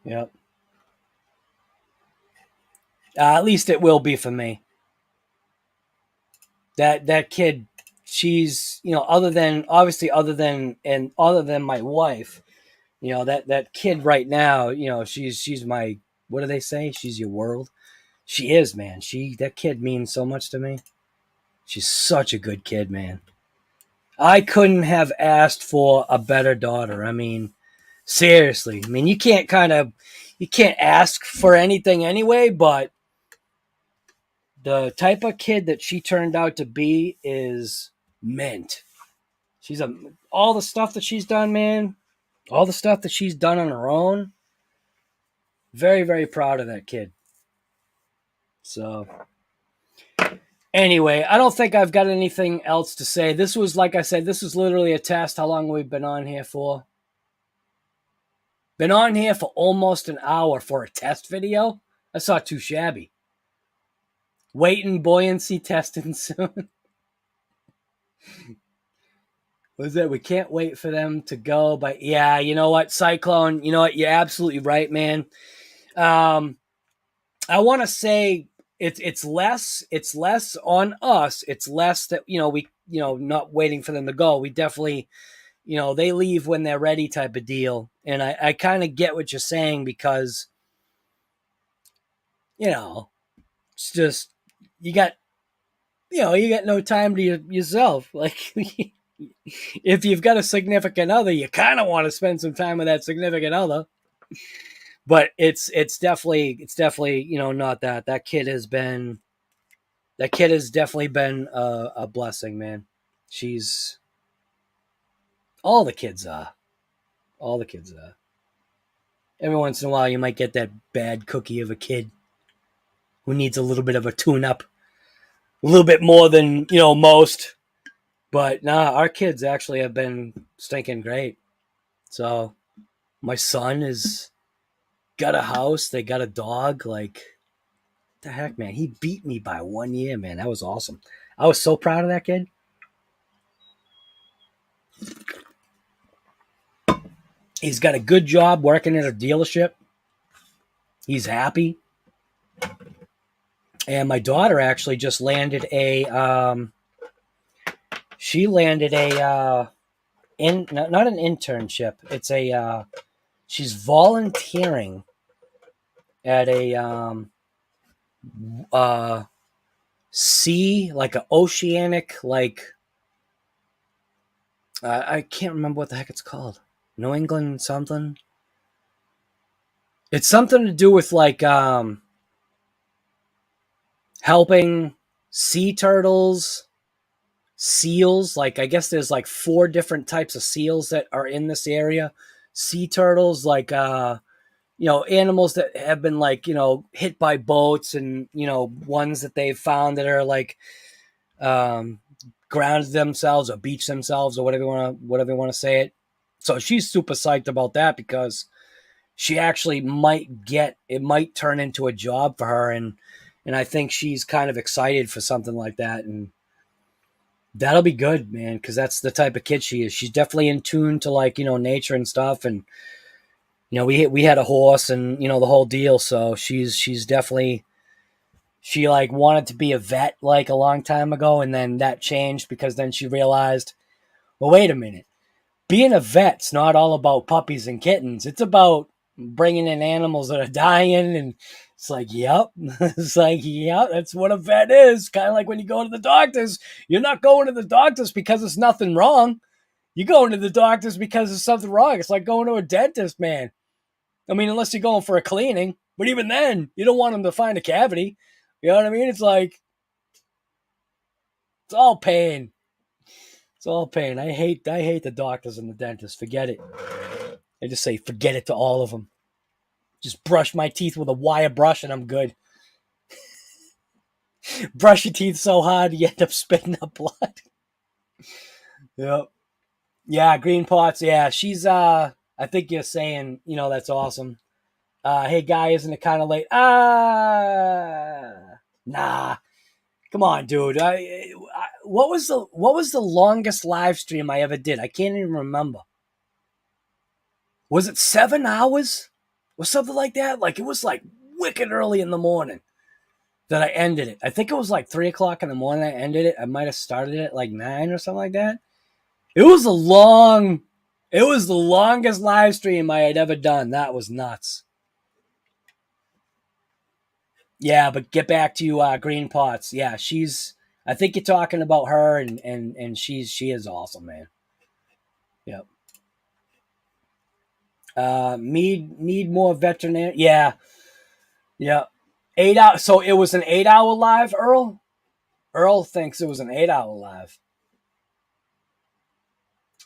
Speaker 1: Yep. At least it will be for me. That kid, she's, you know, other than my wife, you know, that kid right now, you know, she's my, what do they say? She's your world. She is, man. That kid means so much to me. She's such a good kid, man. I couldn't have asked for a better daughter. I mean, seriously. I mean, you can't ask for anything anyway, but the type of kid that she turned out to be is mint. All the stuff that she's done, man, all the stuff that she's done on her own. Very, very proud of that kid. So, anyway, I don't think I've got anything else to say. This was, like I said, this was literally a test. How long we've been on here for? Been on here for almost an hour for a test video? That's not too shabby. Waiting, buoyancy, testing soon. Was that we can't wait for them to go? But yeah, you know what, Cyclone, you know what, you're absolutely right, man. I want to say it's less on us. It's less that, you know, we, you know, not waiting for them to go. We definitely, you know, they leave when they're ready type of deal. And I kind of get what you're saying because, you know, it's just, you got no time to yourself. Like, if you've got a significant other, you kind of want to spend some time with that significant other. But it's definitely, you know, not that. That kid has definitely been a blessing, man. She's, all the kids are. Every once in a while, you might get that bad cookie of a kid who needs a little bit of a tune-up. A little bit more than, you know, most. But nah, our kids actually have been stinking great. So my son has got a house. They got a dog. Like, the heck, man? He beat me by 1 year, man. That was awesome. I was so proud of that kid. He's got a good job working at a dealership. He's happy. And my daughter actually just landed a she landed a not an internship. It's a she's volunteering at a sea, like an oceanic, like I can't remember what the heck it's called. New England something. It's something to do with like helping sea turtles, seals. Like I guess there's like 4 different types of seals that are in this area. Sea turtles, like animals that have been like, hit by boats, and ones that they've found that are like grounded themselves or beached themselves, or whatever you want to say it. So she's super psyched about that, because she actually might turn into a job for her, and I think she's kind of excited for something like that, and that'll be good, man, because that's the type of kid she is. She's definitely in tune to like nature and stuff, and we had a horse and the whole deal. So she's definitely, she like wanted to be a vet like a long time ago, and then that changed because then she realized, well, wait a minute, being a vet's not all about puppies and kittens. It's about bringing in animals that are dying, and it's like, yep. It's like, yeah, that's what a vet is. Kind of like when you go to the doctors. You're not going to the doctors because there's nothing wrong. You're going to the doctors because there's something wrong. It's like going to a dentist, man. I mean, unless you're going for a cleaning. But even then, you don't want them to find a cavity. You know what I mean? It's like, it's all pain. It's all pain. I hate the doctors and the dentists. Forget it. I just say forget it to all of them. Just brush my teeth with a wire brush and I'm good. Brush your teeth so hard you end up spitting up blood. Yep. Yeah, green pots. Yeah, she's I think you're saying, that's awesome. Hey guy, isn't it kind of late? Nah. Come on, dude. What was the longest live stream I ever did? I can't even remember. Was it 7 hours or something like that? Like it was like wicked early in the morning that I ended it. I think it was like 3 o'clock in the morning I ended it. I might have started it at like 9 or something like that. It was the longest live stream I had ever done. That was nuts. Yeah, but get back to you, Green Pots. Yeah, I think you're talking about her, and she is awesome, man. Yep. Need more veterinary. Yeah. 8 hours. So it was an 8-hour live, Earl? Earl thinks it was an 8-hour live.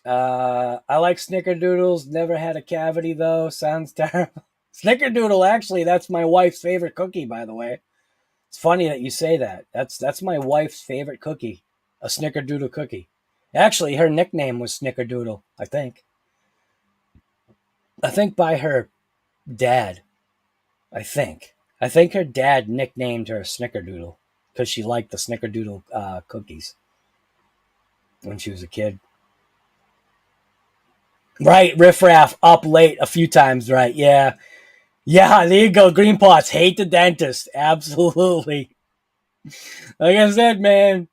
Speaker 1: I like snickerdoodles. Never had a cavity though. Sounds terrible. Snickerdoodle, actually, that's my wife's favorite cookie, by the way. It's funny that you say that. That's my wife's favorite cookie, a snickerdoodle cookie. Actually, her nickname was Snickerdoodle, I think. I think by her dad. I think her dad nicknamed her Snickerdoodle because she liked the Snickerdoodle cookies when she was a kid. Right, riffraff up late a few times, right? Yeah, there you go. Green Pots hate the dentist, absolutely. Like I said, man,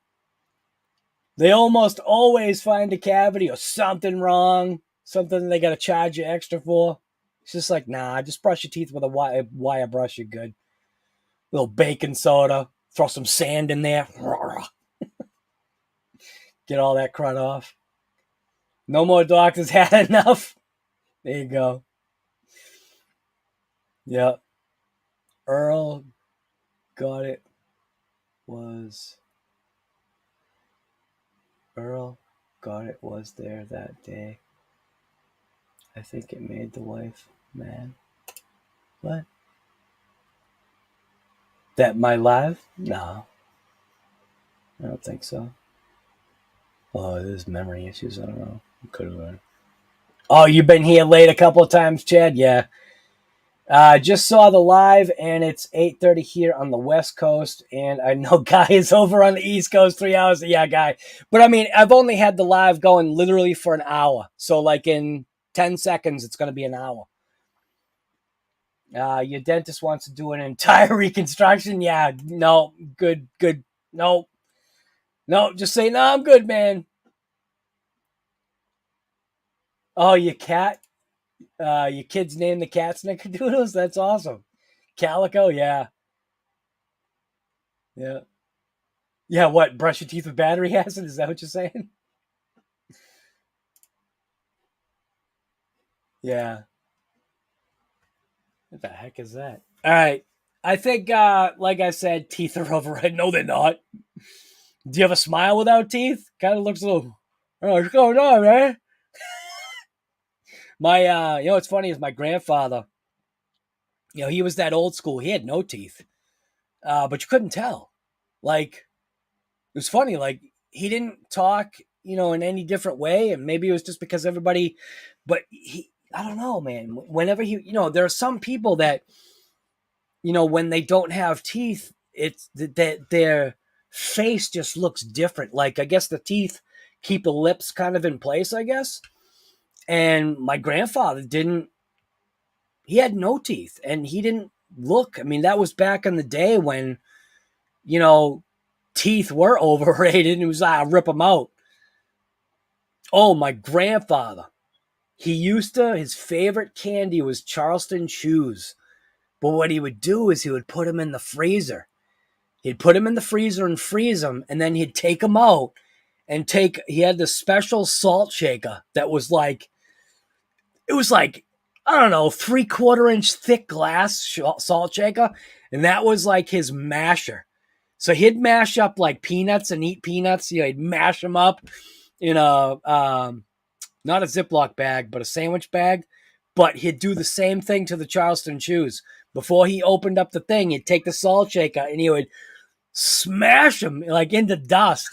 Speaker 1: they almost always find a cavity or something wrong, something they got to charge you extra for. It's just like, nah, just brush your teeth with a wire brush. You're good. A little baking soda. Throw some sand in there. Get all that crud off. No more doctors had enough. There you go. Yep. Earl got it. Was there that day. I think it made the wife mad. What? That my live? No. I don't think so. Oh, there's memory issues. I don't know. Could have been. Oh, you've been here late a couple of times, Chad? Yeah. Just saw the live, and it's 8:30 here on the West Coast, and I know Guy is over on the East Coast, 3 hours. Yeah, Guy. But I mean, I've only had the live going literally for an hour. So like in 10 seconds, it's going to be an hour. Your dentist wants to do an entire reconstruction. Yeah, no, good. No, just say, no, I'm good, man. Oh, your cat? Your kid's name the cat Snickerdoodles? That's awesome. Calico? Yeah. Yeah. Yeah, what? Brush your teeth with battery acid? Is that what you're saying? Yeah. What the heck is that? All right. I think, like I said, teeth are overrated. No, they're not. Do you have a smile without teeth? Kind of looks a little, oh, what's going on, man? My, you know what's funny is my grandfather, you know, he was that old school. He had no teeth, but you couldn't tell. Like, it was funny. Like, he didn't talk, you know, in any different way. And maybe it was just because everybody, but I don't know, man. Whenever he, you know, there are some people that, you know, when they don't have teeth, it's that their face just looks different. Like, I guess the teeth keep the lips kind of in place, I guess. And my grandfather didn't, he had no teeth and he didn't look. I mean, that was back in the day when, you know, teeth were overrated and it was like, rip them out. Oh, my grandfather. He used to, his favorite candy was Charleston Chews. But what he would do is he would put them in the freezer. He'd put them in the freezer and freeze them, and then he'd take them out and he had this special salt shaker that was like, it was like, I don't know, 3/4 inch thick glass salt shaker. And that was like his masher. So he'd mash up like peanuts and eat peanuts. You know, he'd mash them up in a, not a Ziploc bag, but a sandwich bag. But he'd do the same thing to the Charleston Chews. Before he opened up the thing, he'd take the salt shaker and he would smash them like into dust.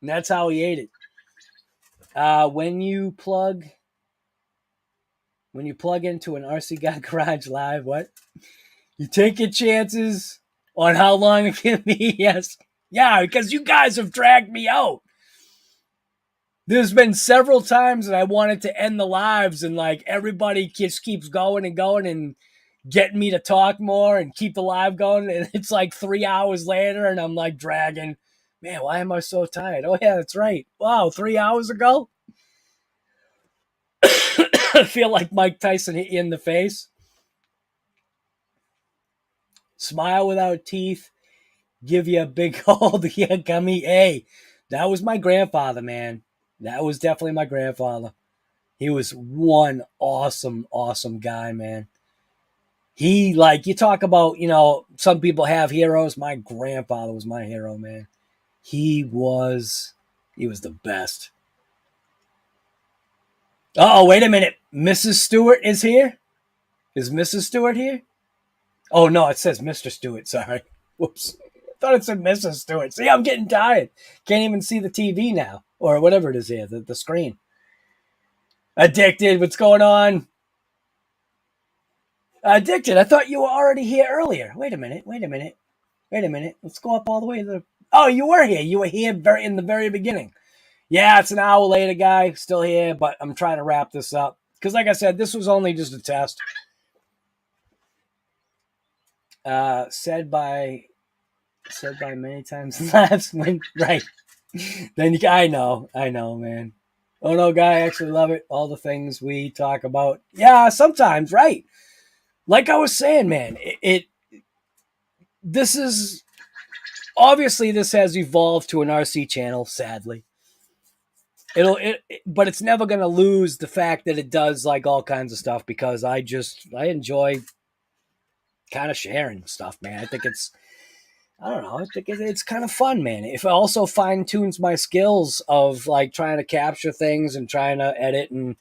Speaker 1: And that's how he ate it. When you plug into an RC Guy Garage Live, what? You take your chances on how long it can be. Yes. Yeah, because you guys have dragged me out. There's been several times that I wanted to end the lives and like everybody just keeps going and getting me to talk more and keep the live going. And it's like 3 hours later and I'm like dragging. Man, why am I so tired? Oh, yeah, that's right. Wow, 3 hours ago? I feel like Mike Tyson hit you in the face. Smile without teeth. Give you a big old gummy. Hey, that was my grandfather, man. That was definitely my grandfather. He was one awesome, awesome guy, man. He, like, you talk about, you know, some people have heroes. My grandfather was my hero, man. He was the best. Oh, wait a minute. Mrs. Stewart is here? Is Mrs. Stewart here? Oh, no, it says Mr. Stewart. Sorry. Whoops. I thought it said Mrs. Stewart. See, I'm getting tired. Can't even see the TV now. Or whatever it is here, the screen. Addicted. What's going on? Addicted. I thought you were already here earlier. Wait a minute. Let's go up all the way to the... Oh, you were here. You were here in the very beginning. Yeah, it's an hour later, guy. Still here, but I'm trying to wrap this up. Because like I said, this was only just a test. Said by many times last when... Right. Then I know, man. Oh, no, guy, I actually love it. All the things we talk about. Yeah, sometimes, right. Like I was saying, man, this is... Obviously, this has evolved to an RC channel, sadly. But it's never going to lose the fact that it does like all kinds of stuff because I enjoy kind of sharing stuff, man. I think it's kind of fun, man. If it also fine tunes my skills of like trying to capture things and trying to edit and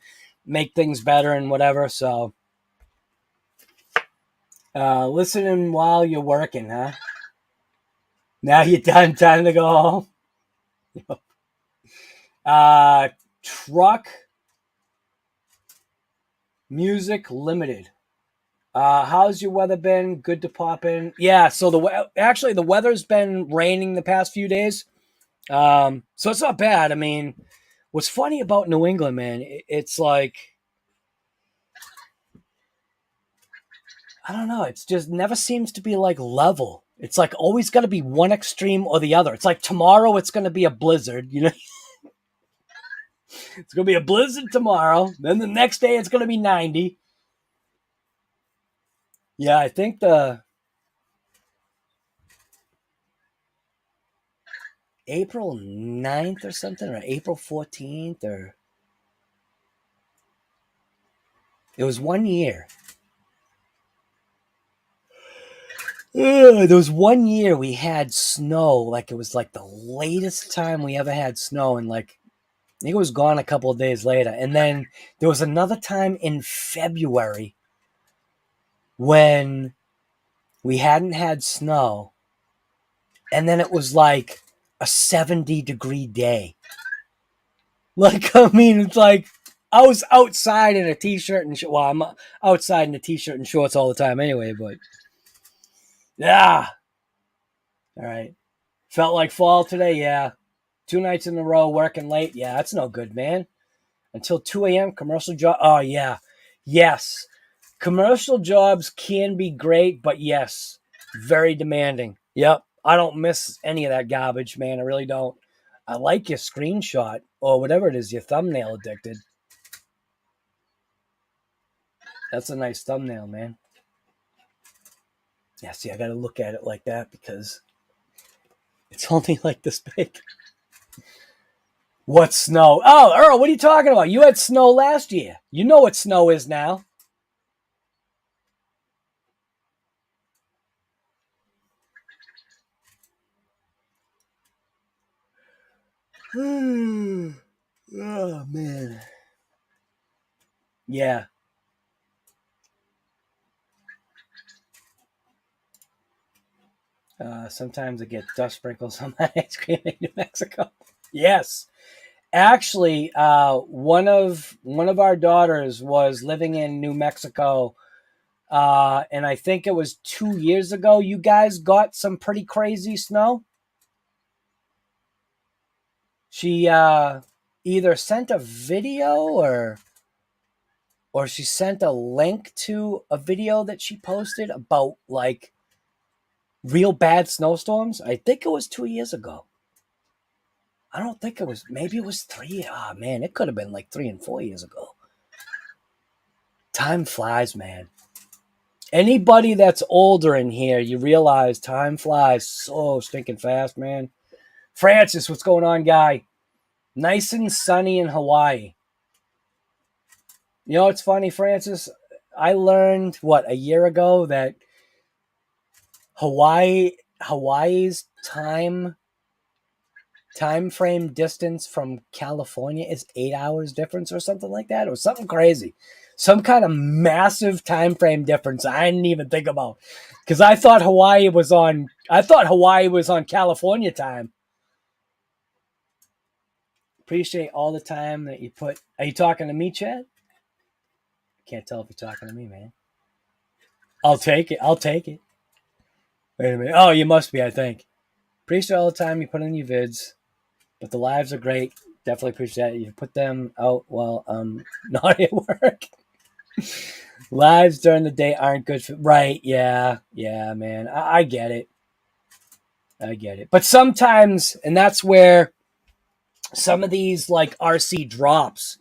Speaker 1: make things better and whatever. So, listening while you're working, huh? Now you're done. Time to go home. Truck Music Limited. How's your weather been? Good to pop in. Yeah, so the weather's been raining the past few days. So it's not bad. I mean, what's funny about New England, man, it's like, I don't know, it's just never seems to be like level. It's like always got to be one extreme or the other. It's like tomorrow it's going to be a blizzard, you know. It's going to be a blizzard tomorrow. Then the next day it's going to be 90. Yeah, I think the April 9th or something, or April 14th, or it was 1 year. There was 1 year we had snow. Like it was like the latest time we ever had snow, and like I think it was gone a couple of days later. And then there was another time in February when we hadn't had snow, and then it was like a 70-degree day. Like, I mean, it's like I was outside in a t-shirt and well, I'm outside in a t-shirt and shorts all the time anyway, but yeah. All right. Felt like fall today, yeah. 2 nights in a row working late. Yeah, that's no good, man. Until 2 a.m. commercial job. Oh, yeah. Yes. Commercial jobs can be great, but yes, very demanding. Yep. I don't miss any of that garbage, man. I really don't. I like your screenshot or whatever it is, your thumbnail addicted. That's a nice thumbnail, man. Yeah, see, I got to look at it like that because it's only like this big. What snow? Oh, Earl, what are you talking about? You had snow last year. You know what snow is now. Oh, man. Yeah. Sometimes I get dust sprinkles on my ice cream in New Mexico. Yes. Actually, one of our daughters was living in New Mexico, and I think it was 2 years ago. You guys got some pretty crazy snow. She either sent a video or she sent a link to a video that she posted about like real bad snowstorms. I think it was 2 years ago. I don't think it was. Maybe it was 3. Oh man, it could have been like 3 and 4 years ago. Time flies, man. Anybody that's older in here, you realize time flies so stinking fast, man. Francis, what's going on, guy? Nice and sunny in Hawaii. You know, it's funny, Francis. I learned a year ago that Hawaii's time frame distance from California is 8 hours difference or something like that. It was something crazy. Some kind of massive time frame difference I didn't even think about. Because I thought Hawaii was on California time. Appreciate all the time that you put. Are you talking to me, Chad? Can't tell if you're talking to me, man. I'll take it. Wait a minute. Oh, you must be, I think. Appreciate all the time you put in your vids. But the lives are great. Definitely appreciate it. You put them out while I'm not at work. Lives during the day aren't good for. Right. Yeah. Yeah, man. I get it. But sometimes, and that's where some of these like RC drops,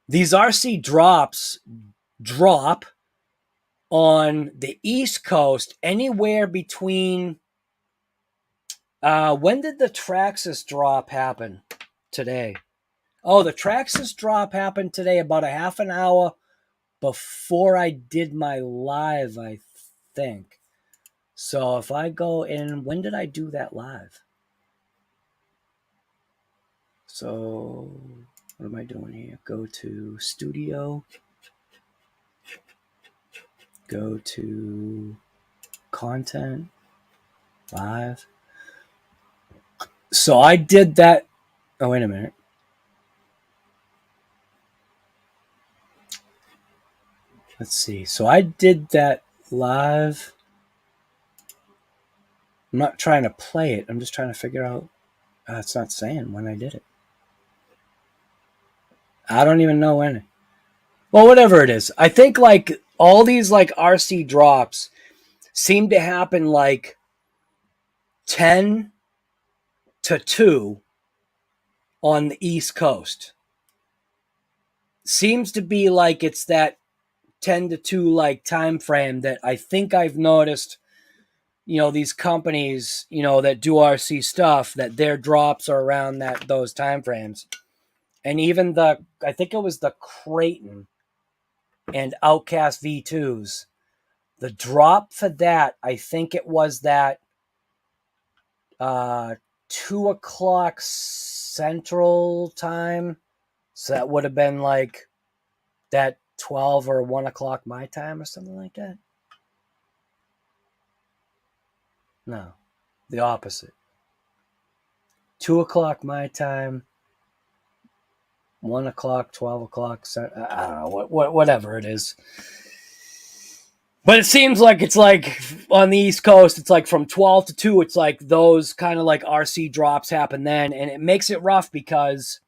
Speaker 1: these RC drops drop on the East Coast anywhere between. When did the Traxxas drop happen today? Oh, the Traxxas drop happened today about a half an hour before I did my live, I think. So if I go in, when did I do that live? So what am I doing here? Go to studio. Go to content. Live. So I did that. Oh, wait a minute. Let's see. So I did that live. I'm not trying to play it. I'm just trying to figure out. It's not saying when I did it. I don't even know when. Well, whatever it is. I think like all these like RC drops seem to happen like 10 to 2 on the East Coast. Seems to be like it's that 10 to 2 like time frame that I think I've noticed, you know, these companies, you know, that do RC stuff, that their drops are around those time frames. And even I think it was the Kraton and Outcast V2s. The drop for that, I think it was that 2 o'clock Central Time. So that would have been like that 12 or 1 o'clock my time or something like that. No, the opposite. 2 o'clock my time, 1 o'clock, 12 o'clock. I don't know, whatever it is. But it seems like it's like on the East Coast, it's like from 12 to 2, it's like those kind of like RC drops happen then. And it makes it rough because,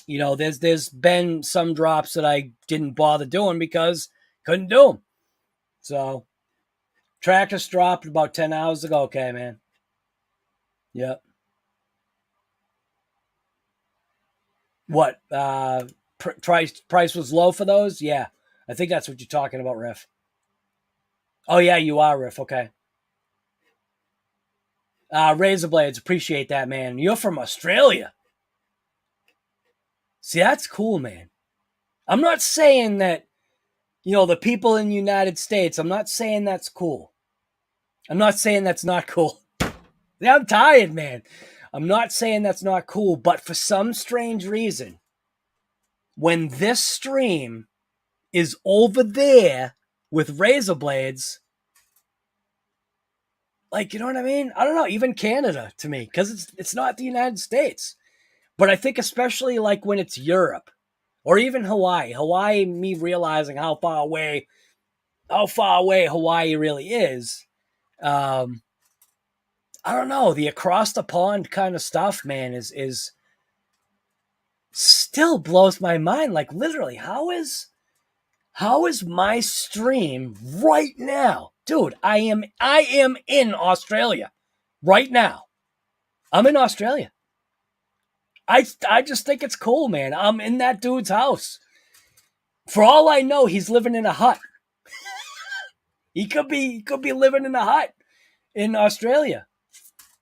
Speaker 1: you know, there's been some drops that I didn't bother doing because couldn't do them. So Tractus dropped about 10 hours ago. Okay, man. Yep. What? Price was low for those? Yeah. I think that's what you're talking about, Riff. Oh, yeah, you are, Riff. Okay. Razor Blades, appreciate that, man. You're from Australia. See, that's cool, man. I'm not saying that, you know, the people in the United States, I'm not saying that's cool. I'm not saying that's not cool. Yeah, I'm tired, man. I'm not saying that's not cool, but for some strange reason, when this stream is over there with razor blades, like, you know what I mean? I don't know, even Canada to me, because it's not the United States. But I think especially like when it's Europe or even Hawaii. Hawaii, me realizing how far away Hawaii really is. I don't know, the across the pond kind of stuff, man, is still blows my mind. Like literally, how is my stream right now? Dude, I am in Australia right now. I'm in Australia. I just think it's cool, man. I'm in that dude's house. For all I know, he's living in a hut. He could be living in a hut in Australia.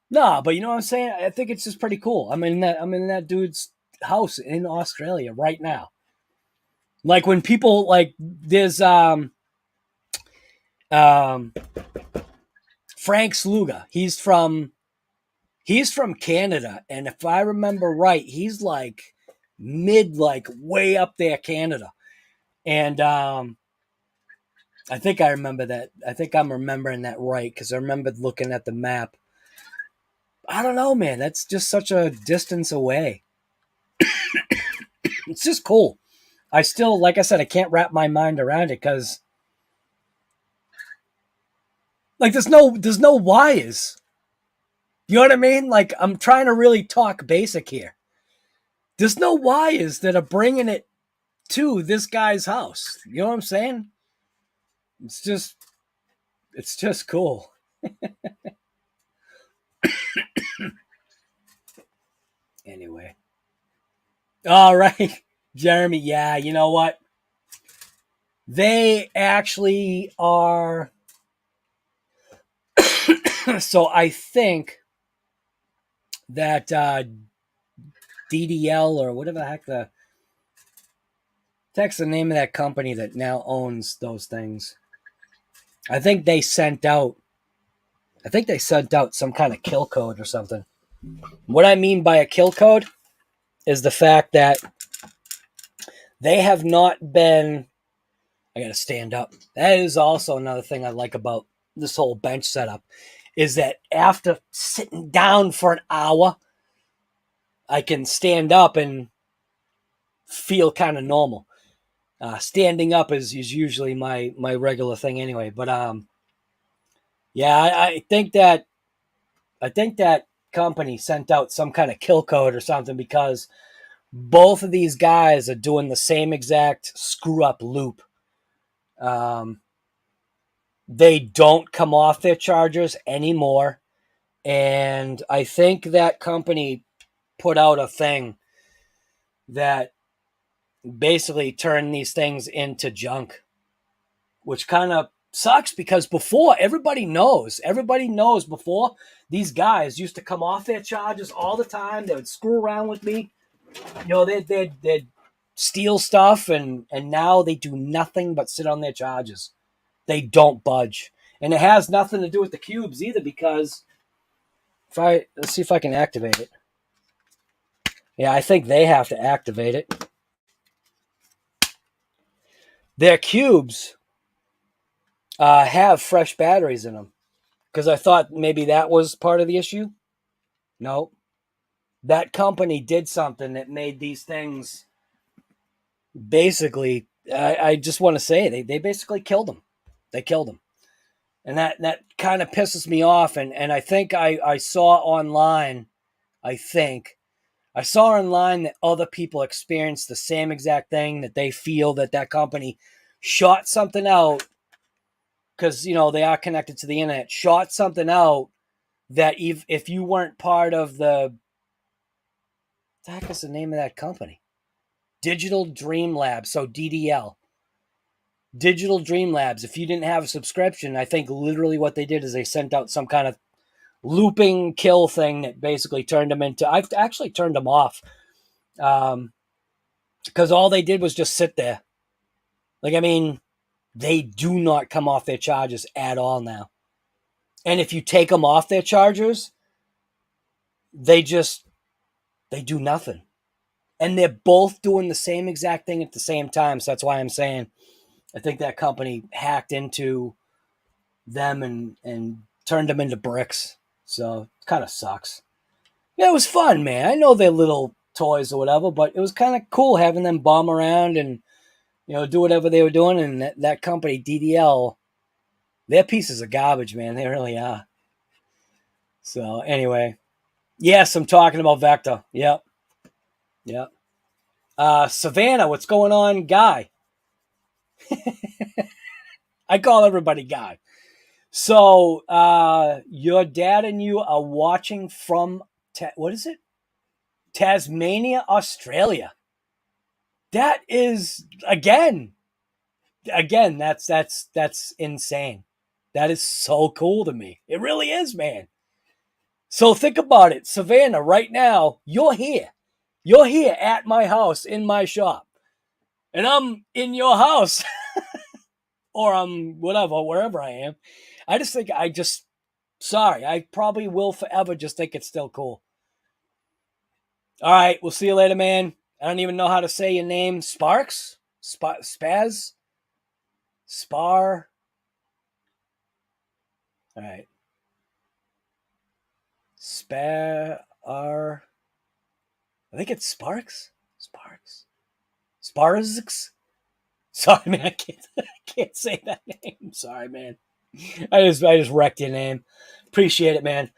Speaker 1: No, but you know what I'm saying? I think it's just pretty cool. I'm in that dude's house in Australia right now. Like when people like there's Frank Sluga. He's from Canada, and if I remember right, he's like like way up there, Canada. And I think I remember that. I think I'm remembering that right because I remember looking at the map. I don't know, man. That's just such a distance away. It's just cool. I still, like I said, I can't wrap my mind around it because, like, there's no whys. You know what I mean? Like, I'm trying to really talk basic here. There's no whys that are bringing it to this guy's house. You know what I'm saying? It's just cool. Anyway. All right, Jeremy. Yeah, you know what? They actually are. So I think that DDL or whatever the heck that's the name of that company that now owns those things. I think they sent out some kind of kill code or something. What I mean by a kill code is the fact that they have not been. I gotta stand up. That is also another thing I like about this whole bench setup is that after sitting down for an hour, I can stand up and feel kind of normal. Standing up is usually my regular thing anyway. But yeah, I think that company sent out some kind of kill code or something, because both of these guys are doing the same exact screw up loop. They don't come off their chargers anymore. And I think that company put out a thing that basically turned these things into junk, which kind of sucks, because before, everybody knows before, these guys used to come off their chargers all the time. They would screw around with me. You know, they'd steal stuff, and now they do nothing but sit on their chargers. They don't budge. And it has nothing to do with the cubes either, because let's see if I can activate it. Yeah, I think they have to activate it. Their cubes have fresh batteries in them, because I thought maybe that was part of the issue. No. That company did something that made these things basically, I just want to say, they basically killed them. They killed them. And that kind of pisses me off. And I think I saw online, I saw online that other people experienced the same exact thing, that they feel that company shot something out, because, you know, they are connected to the internet, shot something out that if you weren't part of what the heck is the name of that company? Digital Dream Labs, so DDL. Digital Dream Labs. If you didn't have a subscription, I think literally what they did is they sent out some kind of looping kill thing that basically turned them into... I've actually turned them off, because all they did was just sit there. Like, I mean, they do not come off their chargers at all now. And if you take them off their chargers, they do nothing. And they're both doing the same exact thing at the same time. So that's why I'm saying I think that company hacked into them and turned them into bricks. So it kind of sucks. Yeah, it was fun, man. I know they're little toys or whatever, but it was kind of cool having them bomb around and, you know, do whatever they were doing. And that company, DDL, they're pieces of garbage, man. They really are. So anyway, yes, I'm talking about Vector. Yep. Savannah, what's going on, Guy? I call everybody Guy. So your dad and you are watching from what is it? Tasmania, Australia. That is again. That's insane. That is so cool to me. It really is, man. So think about it, Savannah. Right now, you're here. You're here at my house in my shop, and I'm in your house, or I'm wherever I am. I just think sorry. I probably will forever just think it's still cool. All right, we'll see you later, man. I don't even know how to say your name. Sparks? Spaz? Spar? All right. I think it's Sparks? Sparks? Sorry, man. I can't say that name. Sorry, man. I just wrecked your name. Appreciate it, man.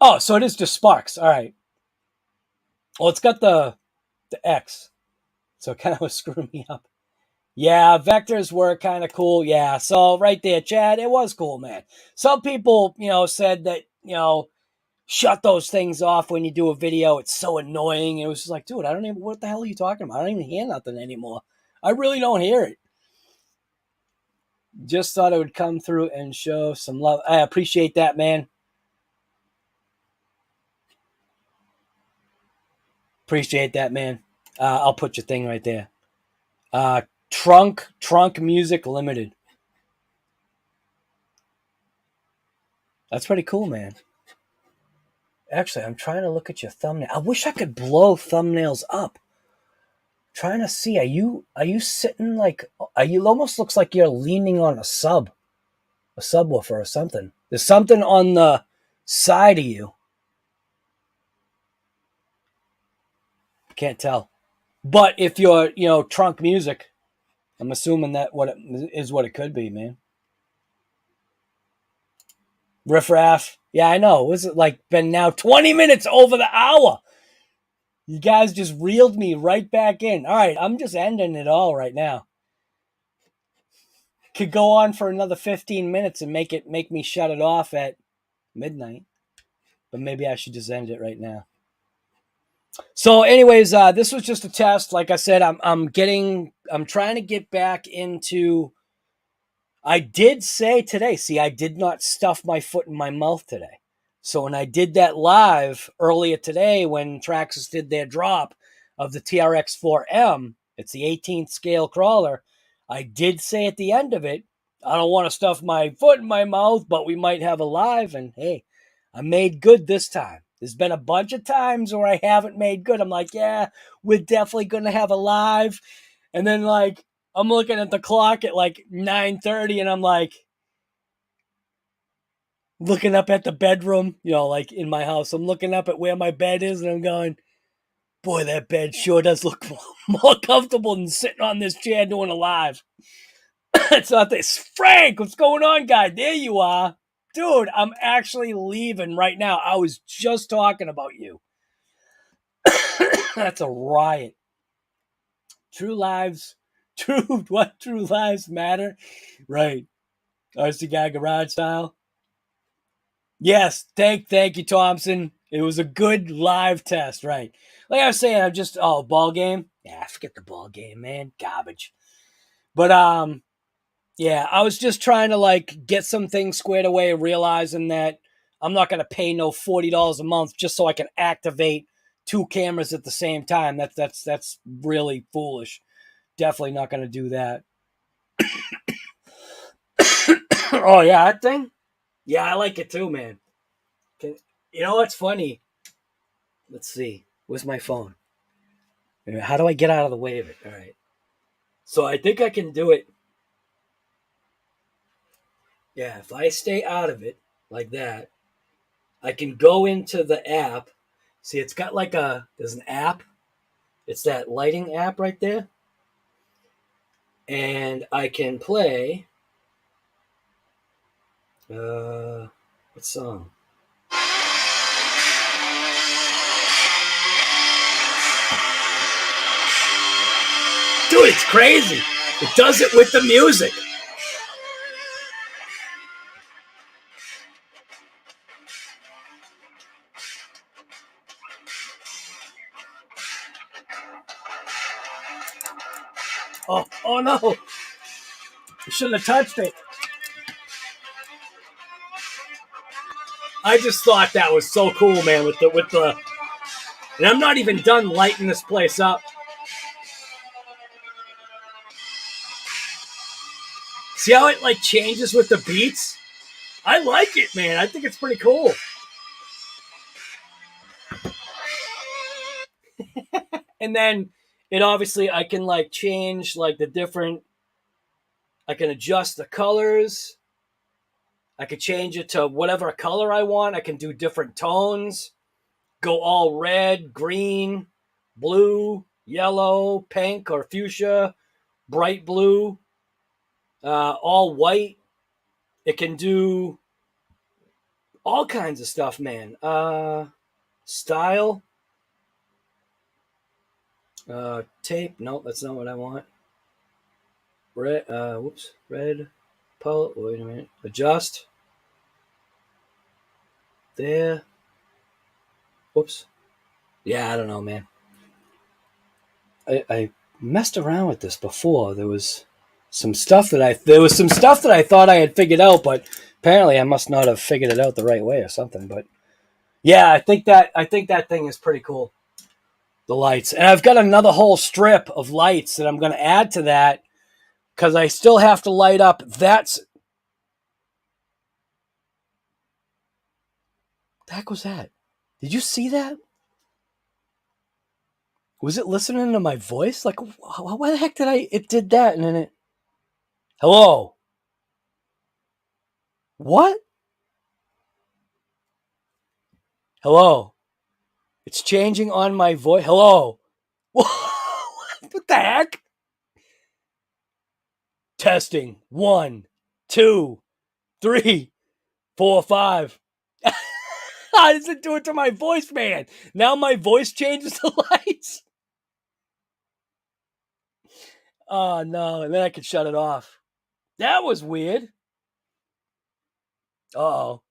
Speaker 1: Oh, so it is just Sparks. All right. Well, it's got the X, so it kind of was screwing me up. Yeah, vectors were kind of cool. Yeah, so right there, Chad, it was cool, man. Some people, said that, shut those things off when you do a video. It's so annoying. It was just like, dude, what the hell are you talking about? I don't even hear nothing anymore. I really don't hear it. Just thought it would come through and show some love. I appreciate that, man. Appreciate that, man. I'll put your thing right there. Trunk Music Limited. That's pretty cool, man. Actually, I'm trying to look at your thumbnail. I wish I could blow thumbnails up. Trying to see, are you sitting almost looks like you're leaning on a subwoofer or something. There's something on the side of you. Can't tell. But if you're, trunk music, I'm assuming that what it could be, man. Riff raff. Yeah, I know. Was it like been now 20 minutes over the hour? You guys just reeled me right back in. All right, I'm just ending it all right now. Could go on for another 15 minutes and make me shut it off at midnight. But maybe I should just end it right now. So, anyways, this was just a test. Like I said, I'm trying to get back into. I did say today. See, I did not stuff my foot in my mouth today. So when I did that live earlier today, when Traxxas did their drop of the TRX4M, it's the 18th scale crawler. I did say at the end of it, I don't want to stuff my foot in my mouth, but we might have a live. And hey, I made good this time. There's been a bunch of times where I haven't made good. I'm like, yeah, we're definitely going to have a live. And then like, I'm looking at the clock at like 9:30 and I'm like, looking up at the bedroom, like in my house. I'm looking up at where my bed is and I'm going, boy, that bed sure does look more comfortable than sitting on this chair doing a live. It's not this. Frank, what's going on, guy? There you are. Dude, I'm actually leaving right now. I was just talking about you. That's a riot. True lives matter? Right. rcguygarage style. Yes, thank you, Thompson. It was a good live test, right? Like I was saying, I'm just ball game. Yeah, forget the ball game, man. Garbage. But yeah, I was just trying to like get some things squared away, realizing that I'm not gonna pay no $40 a month just so I can activate two cameras at the same time. That's really foolish. Definitely not gonna do that. Oh yeah, that thing? Yeah, I like it too, man. You know what's funny? Let's see. Where's my phone? How do I get out of the way of it? All right. So I think I can do it. Yeah, if I stay out of it like that, I can go into the app. See, it's got like there's an app. It's that lighting app right there. And I can play, what song? Dude, it's crazy. It does it with the music. Oh no. I shouldn't have touched it. I just thought that was so cool, man, with the and I'm not even done lighting this place up. See how it like changes with the beats? I like it, man. I think it's pretty cool. And then it obviously I can like change like the different. I can adjust the colors. I could change it to whatever color I want. I can do different tones. Go all red, green, blue, yellow, pink, or fuchsia, bright blue, all white. It can do all kinds of stuff, man. Style. Tape. No, that's not what I want. Red. Whoops. Red. Wait a minute. Adjust. There. Whoops. Yeah, I don't know, man. I messed around with this before. There was some stuff that I thought I had figured out, but apparently I must not have figured it out the right way or something. But yeah, I think that thing is pretty cool. The lights, and I've got another whole strip of lights that I'm going to add to that because I still have to light up. The heck was that? Did you see that? Was it listening to my voice? Like, why the heck it did that and then it... Hello? What? Hello? It's changing on my voice. Hello? the heck? Testing. 1, 2, 3, 4, 5. How does it do it to my voice, man? Now my voice changes the lights. Oh, no. And then I could shut it off. That was weird. Uh-oh.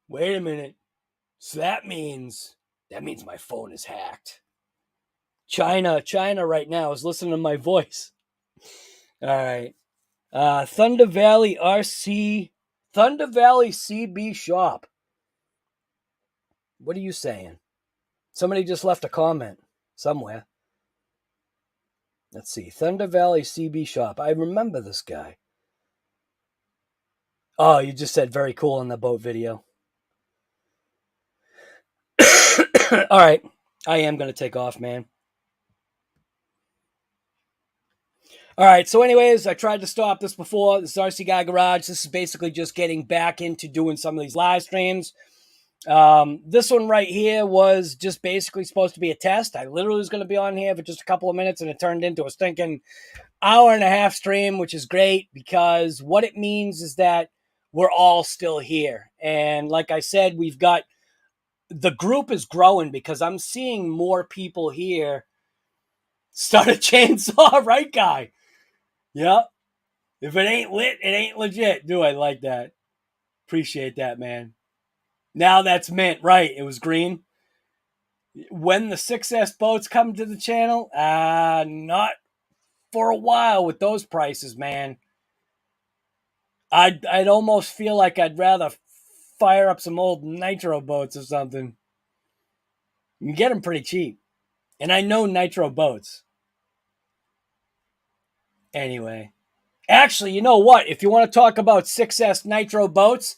Speaker 1: Wait a minute. So that means my phone is hacked. China right now is listening to my voice. All right. Thunder Valley CB shop. What are you saying? Somebody just left a comment somewhere. Let's see. Thunder Valley CB shop. I remember this guy. Oh, you just said very cool in the boat video. All right. I am going to take off, man. All right. So anyways, I tried to stop this before. This is RC Guy Garage. This is basically just getting back into doing some of these live streams. This one right here was just basically supposed to be a test. I literally was going to be on here for just a couple of minutes, and it turned into a stinking hour and a half stream, which is great because what it means is that we're all still here. And like I said, we've got the group is growing because I'm seeing more people here start a chainsaw, right, guy? Yep. If it ain't lit, it ain't legit. Do I like that? Appreciate that, man. Now that's mint, right? It was green. When the 6S boats come to the channel, not for a while with those prices, man. I'd almost feel like I'd rather fire up some old nitro boats or something. You can get them pretty cheap. And I know nitro boats. Anyway. Actually, you know what? If you want to talk about 6S nitro boats,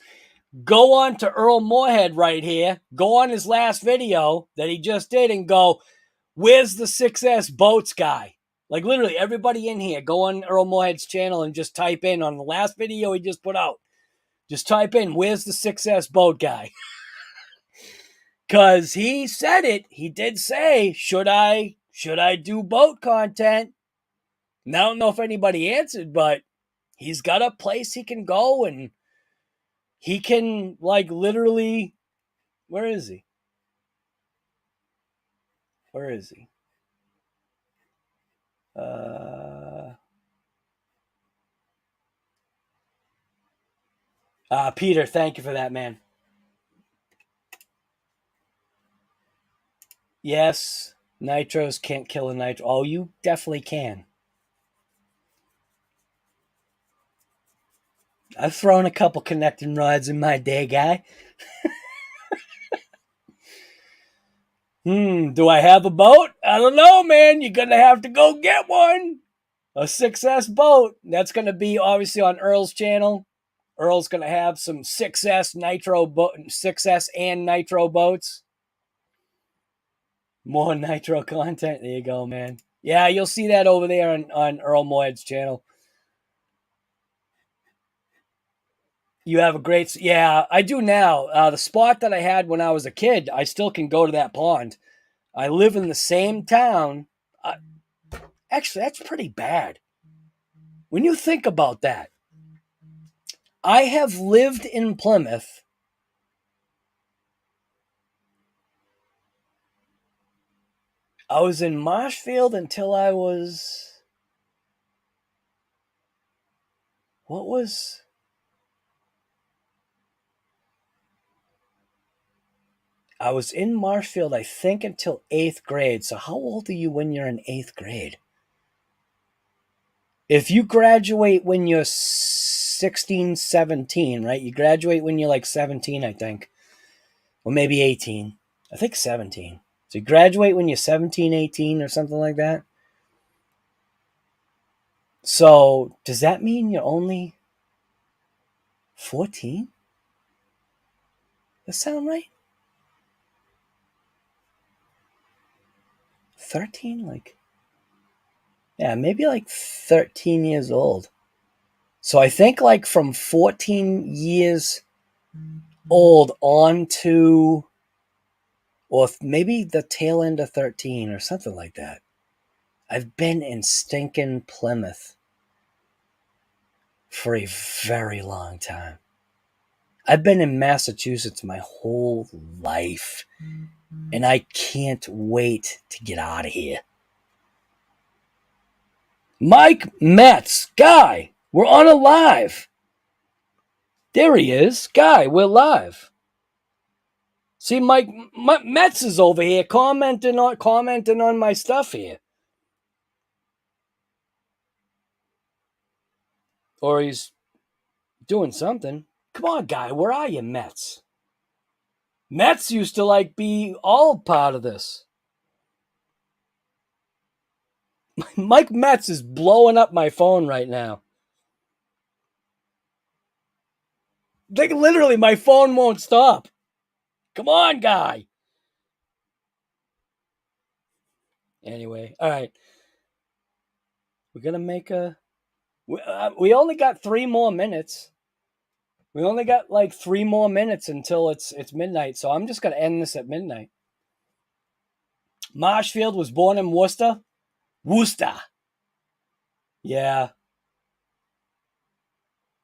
Speaker 1: go on to Earl Moorhead right here. Go on his last video that he just did and go, where's the 6S boats guy? Like literally everybody in here, go on Earl Moorhead's channel and just type in on the last video he just put out. Just type in, where's the 6S boat guy? Because he said it. He did say, should I do boat content? And I don't know if anybody answered, but he's got a place he can go and he can like literally, where is he? Where is he? Peter, thank you for that, man. Yes, nitros can't kill a nitro. Oh, you definitely can. I've thrown a couple connecting rods in my day, guy. Do I have a boat? I don't know, man. You're going to have to go get one. A 6S boat. That's going to be obviously on Earl's channel. Earl's going to have some 6S nitro 6S and nitro boats. More nitro content. There you go, man. Yeah, you'll see that over there on Earl Moed's channel. You have a great... Yeah, I do now. The spot that I had when I was a kid, I still can go to that pond. I live in the same town. Actually, that's pretty bad. When you think about that, I have lived in Plymouth. I was in Marshfield until I was... What was... I was in Marshfield, I think, until 8th grade. So how old are you when you're in 8th grade? If you graduate when you're 16, 17, right? You graduate when you're like 17, I think. Or maybe 18. I think 17. So you graduate when you're 17, 18 or something like that. So does that mean you're only 14? Does that sound right? 13? Like, yeah, maybe like 13 years old. So I think like from 14 years old on to, or maybe the tail end of 13 or something like that. I've been in stinking Plymouth for a very long time. I've been in Massachusetts my whole life, and I can't wait to get out of here. Mike Metz, Guy, we're on a live. There he is. Guy, we're live. See, Mike Metz is over here commenting on my stuff here. Or he's doing something. Come on, Guy, where are you, Metz? Metz used to like be all part of this. Mike Metz is blowing up my phone right now. Like, literally, my phone won't stop. Come on, Guy. Anyway, all right. We're going to make a... We only got 3 more minutes. We only got like 3 more minutes until it's midnight, so I'm just going to end this at midnight. Marshfield was born in Worcester. Worcester. Yeah.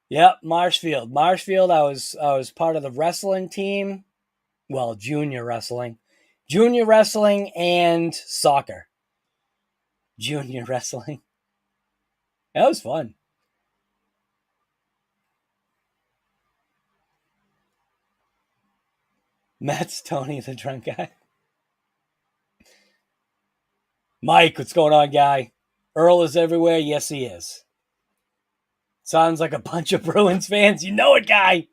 Speaker 1: Yep, Marshfield. Marshfield, I was part of the wrestling team. Well, junior wrestling. Junior wrestling and soccer. Junior wrestling. That was fun. Matt's Tony, the drunk guy. Mike, what's going on, guy? Earl is everywhere. Yes, he is. Sounds like a bunch of Bruins fans. You know it, guy.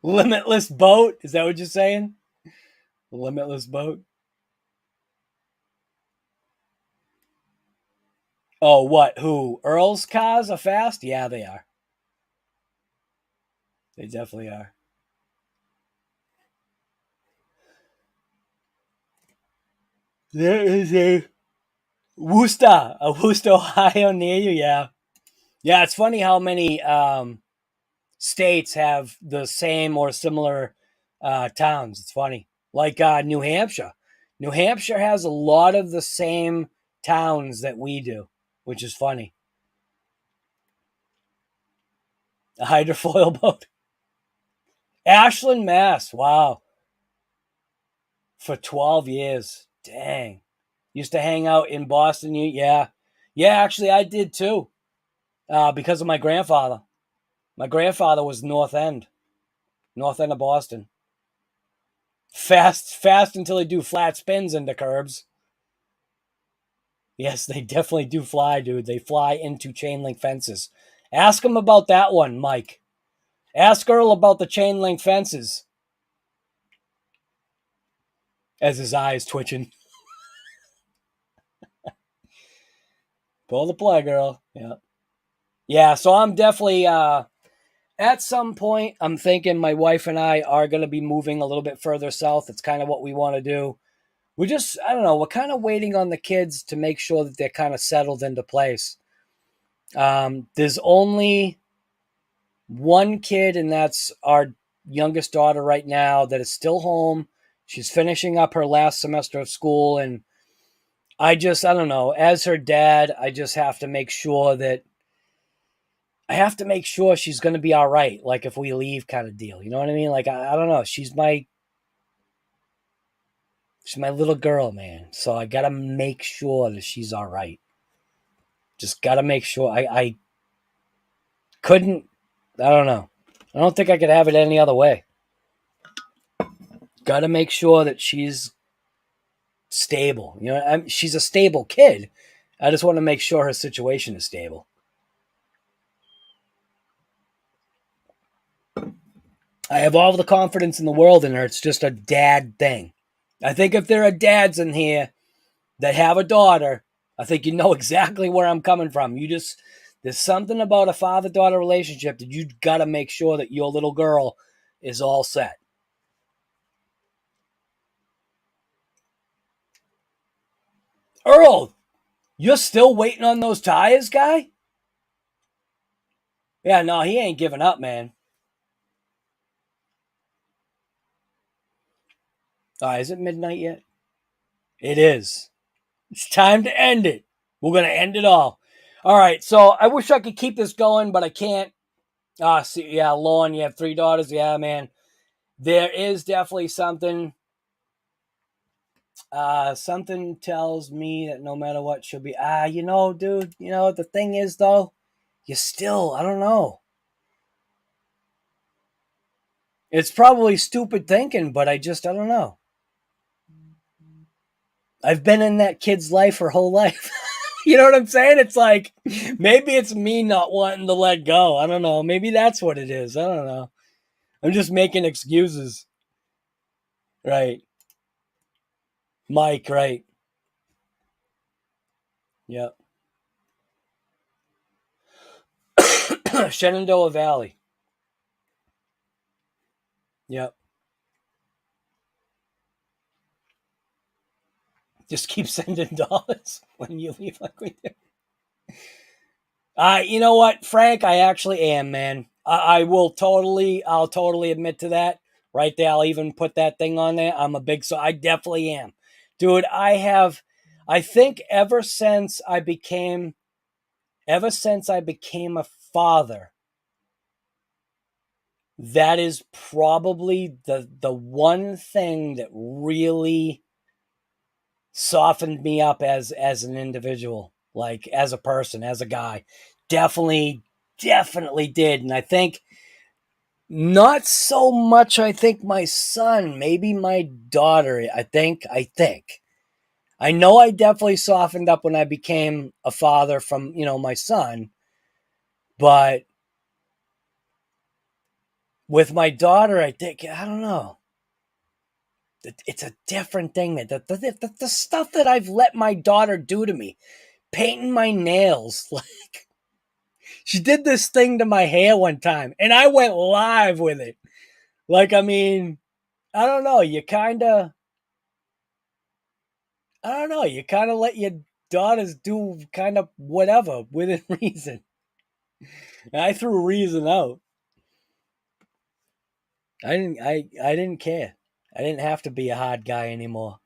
Speaker 1: Limitless boat. Is that what you're saying? Limitless boat. Oh, what? Who? Earl's cars are fast? Yeah, they are. They definitely are. There is a Worcester, Ohio near you. Yeah. Yeah, it's funny how many states have the same or similar towns. It's funny. Like New Hampshire. New Hampshire has a lot of the same towns that we do, which is funny. A hydrofoil boat. Ashland, Mass. Wow. For 12 years. Dang. Used to hang out in Boston. Yeah. Yeah, actually, I did too. Because of my grandfather. My grandfather was North End of Boston. Fast until they do flat spins into curbs. Yes, they definitely do fly, dude. They fly into chain link fences. Ask him about that one, Mike. Ask Earl about the chain link fences. As his eye is twitching. Pull the plug, Earl. Yeah. Yeah, so I'm definitely, at some point, I'm thinking my wife and I are going to be moving a little bit further south. It's kind of what we want to do. I don't know, we're kind of waiting on the kids to make sure that they're kind of settled into place. There's only one kid, and that's our youngest daughter right now, that is still home. She's finishing up her last semester of school, and I don't know, as her dad, I just have to make sure she's going to be all right. Like if we leave kind of deal, you know what I mean? Like, I don't know. She's my little girl, man. So I got to make sure that she's all right. Just got to make sure. I couldn't, I don't know. I don't think I could have it any other way. Got to make sure that she's stable. You know, she's a stable kid. I just want to make sure her situation is stable. I have all the confidence in the world in her. It's just a dad thing. I think if there are dads in here that have a daughter, I think you know exactly where I'm coming from. There's something about a father-daughter relationship that you got to make sure that your little girl is all set. Earl, you're still waiting on those tires, guy? Yeah, no, he ain't giving up, man. Is it midnight yet? It is. It's time to end it. We're going to end it all. All right. So I wish I could keep this going, but I can't. See, yeah, Lauren, you have 3 daughters. Yeah, man. There is definitely something. Something tells me that no matter what, she'll be. Dude. The thing is, though, you still. I don't know. It's probably stupid thinking, but I don't know. I've been in that kid's life her whole life. You know what I'm saying? It's like, maybe it's me not wanting to let go. I don't know. Maybe that's what it is. I don't know. I'm just making excuses. Right. Mike, right. Yep. Shenandoah Valley. Yep. Just keep sending dollars when you leave like we do. You know what, Frank? I actually am, man. I'll totally admit to that. Right there, I'll even put that thing on there. I definitely am. Dude, I think ever since I became a father, that is probably the one thing that really softened me up as an individual, like as a person, as a guy. Definitely did. And I think not so much, I think my son, maybe my daughter. I think. I know I definitely softened up when I became a father from, my son. But with my daughter, I think, I don't know. It's a different thing. The stuff that I've let my daughter do to me, painting my nails. Like, she did this thing to my hair one time, and I went live with it. Like, I mean, I don't know. You kind of let your daughters do kind of whatever within reason. And I threw reason out. I didn't care. I didn't have to be a hard guy anymore.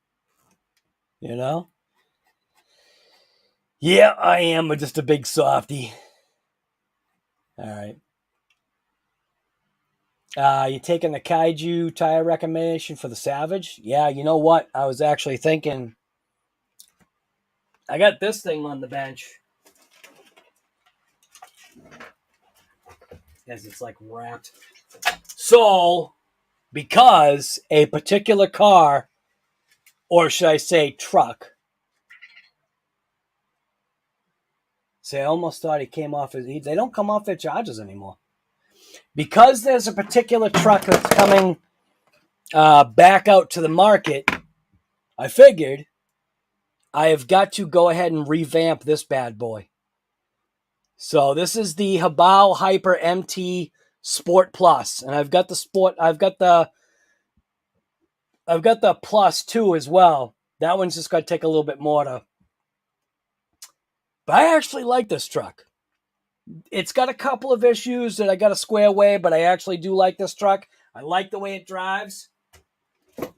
Speaker 1: You know? Yeah, I am just a big softy. All right. You taking the Kaiju tire recommendation for the Savage? Yeah, you know what? I was actually thinking. I got this thing on the bench. As it's like wrapped. So, because a particular car, or should I say truck, see, I almost thought he came off his. They don't come off their charges anymore. Because there's a particular truck that's coming back out to the market, I figured I have got to go ahead and revamp this bad boy. So this is the Hobao Hyper MT Sport Plus, and I've got the Plus 2 as well. That one's just going to take a little bit more to. But I actually like this truck. It's got a couple of issues that I got to square away, but I actually do like this truck. I like the way it drives.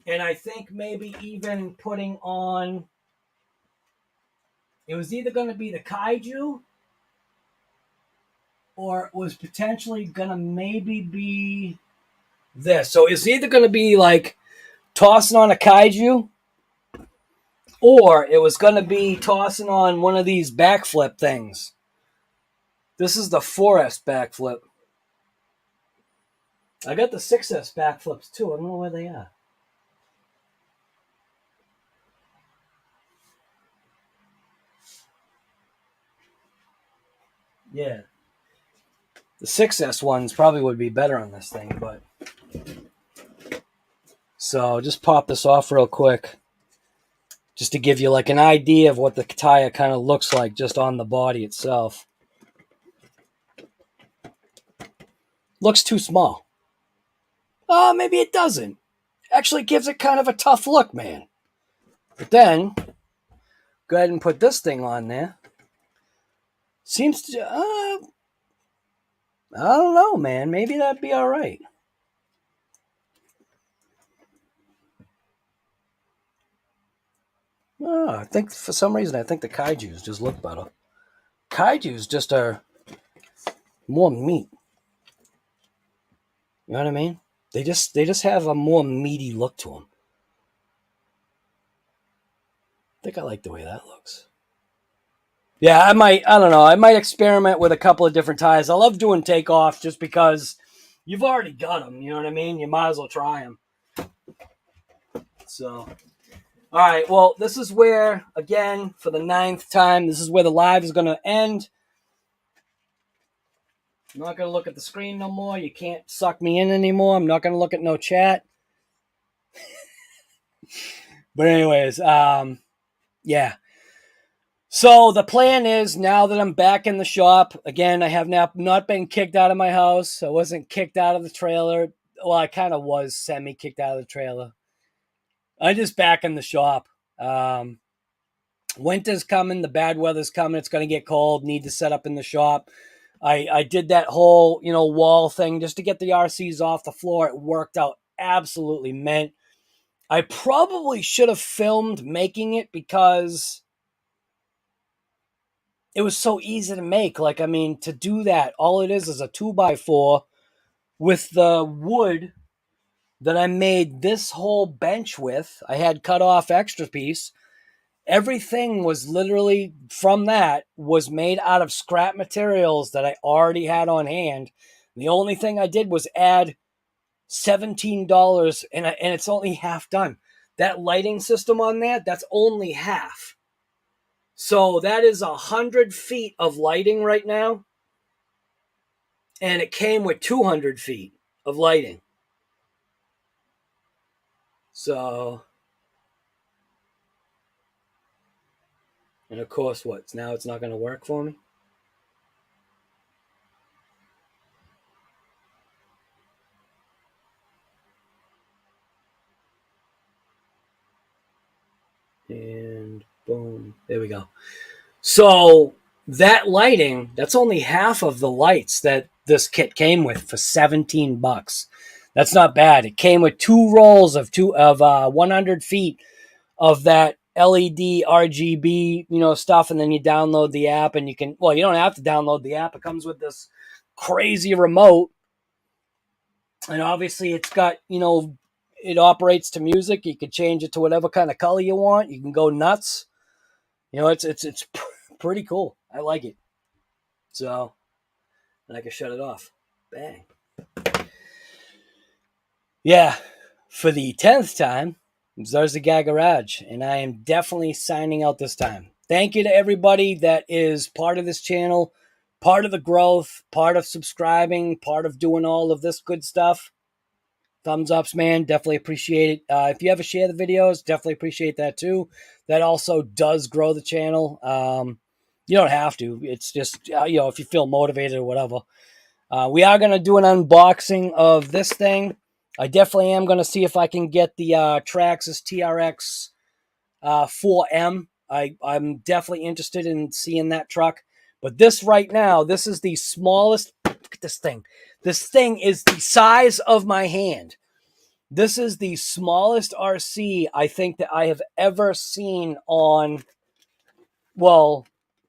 Speaker 1: And I think maybe even putting on. It was either going to be the Kaiju, or it was potentially going to maybe be this. So it's either going to be like tossing on a Kaiju, or it was going to be tossing on one of these backflip things. This is the 4S backflip. I got the 6S backflips too. I don't know where they are. Yeah. The 6S ones probably would be better on this thing, but. So just pop this off real quick. Just to give you like an idea of what the tire kind of looks like just on the body itself. Looks too small. Maybe it doesn't. Actually gives it kind of a tough look, man. But then, go ahead and put this thing on there. Seems to, I don't know, man. Maybe that'd be all right. Oh, I think for some reason, I think the kaijus just look better. Kaijus just are more meat. You know what I mean? They just have a more meaty look to them. I think I like the way that looks. Yeah, I don't know. I might experiment with a couple of different ties. I love doing takeoff just because you've already got them. You know what I mean? You might as well try them. So, all right. Well, this is where, again, for the 9th time, this is where the live is going to end. I'm not going to look at the screen no more. You can't suck me in anymore. I'm not going to look at no chat. But anyways, yeah. So the plan is, now that I'm back in the shop, again, I have not been kicked out of my house. I wasn't kicked out of the trailer. Well, I kind of was semi-kicked out of the trailer. I'm just back in the shop. Winter's coming. The bad weather's coming. It's going to get cold. Need to set up in the shop. I did that whole, wall thing just to get the RCs off the floor. It worked out absolutely mint. I probably should have filmed making it because it was so easy to make. Like, I mean, to do that, all it is a 2x4 with the wood that I made this whole bench with. I had cut off extra piece. Everything was literally from that was made out of scrap materials that I already had on hand. The only thing I did was add $17 and it's only half done. That lighting system on that's only half. So that is 100 feet of lighting right now. And it came with 200 feet of lighting. So, and of course, now it's not going to work for me. And boom, there we go. So that lighting, that's only half of the lights that this kit came with for $17. That's not bad. It came with 2 rolls of 100 feet of that LED RGB, stuff, and then you download the app, and you don't have to download the app. It comes with this crazy remote, and obviously it's got, it operates to music. You can change it to whatever kind of color you want. You can go nuts. It's pretty cool. I like it. So, and I can shut it off. Bang. Yeah, for the 10th time, there's the Guy Garage, and I am definitely signing out this time. Thank you to everybody that is part of this channel, part of the growth, part of subscribing, part of doing all of this good stuff. Thumbs ups, man. Definitely appreciate it. If you ever share the videos, definitely appreciate that too. That also does grow the channel. You don't have to. It's just, if you feel motivated or whatever. We are going to do an unboxing of this thing. I definitely am going to see if I can get the Traxxas TRX 4M. I'm definitely interested in seeing that truck. But this right now, this is the smallest. Look at this thing. This thing is the size of my hand. This is the smallest RC I think that I have ever seen on, well,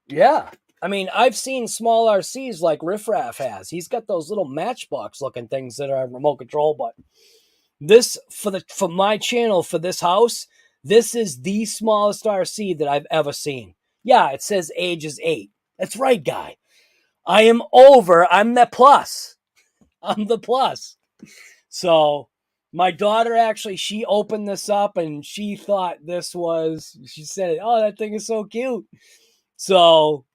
Speaker 1: yeah. I mean, I've seen small RCs like Riff Raff has. He's got those little matchbox looking things that are remote control, but this, for my channel, for this house, this is the smallest RC that I've ever seen. Yeah, it says age is 8. That's right, Guy. I'm the plus. I'm the plus. So my daughter actually, she opened this up and she thought she said, oh, that thing is so cute. So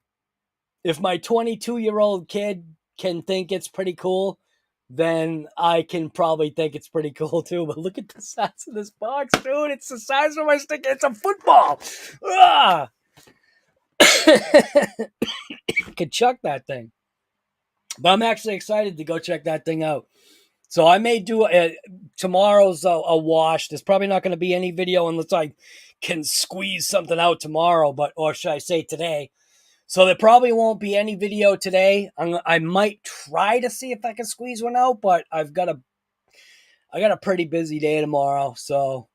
Speaker 1: if my 22-year-old kid can think it's pretty cool, then I can probably think it's pretty cool too. But look at the size of this box, dude. It's the size of my stick. It's a football. Ah! Could chuck that thing. But I'm actually excited to go check that thing out. So I may do tomorrow's a wash. There's probably not going to be any video unless I can squeeze something out tomorrow, or should I say today. So there probably won't be any video today. I might try to see if I can squeeze one out, but I got a pretty busy day tomorrow. So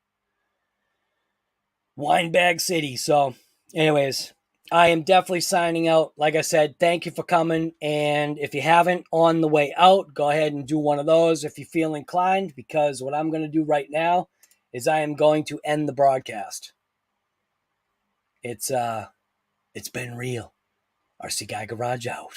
Speaker 1: Winebag City. So, anyways, I am definitely signing out. Like I said, thank you for coming. And if you haven't on the way out, go ahead and do one of those if you feel inclined, because what I'm going to do right now is I am going to end the broadcast. It's been real. RC Guy Garage out.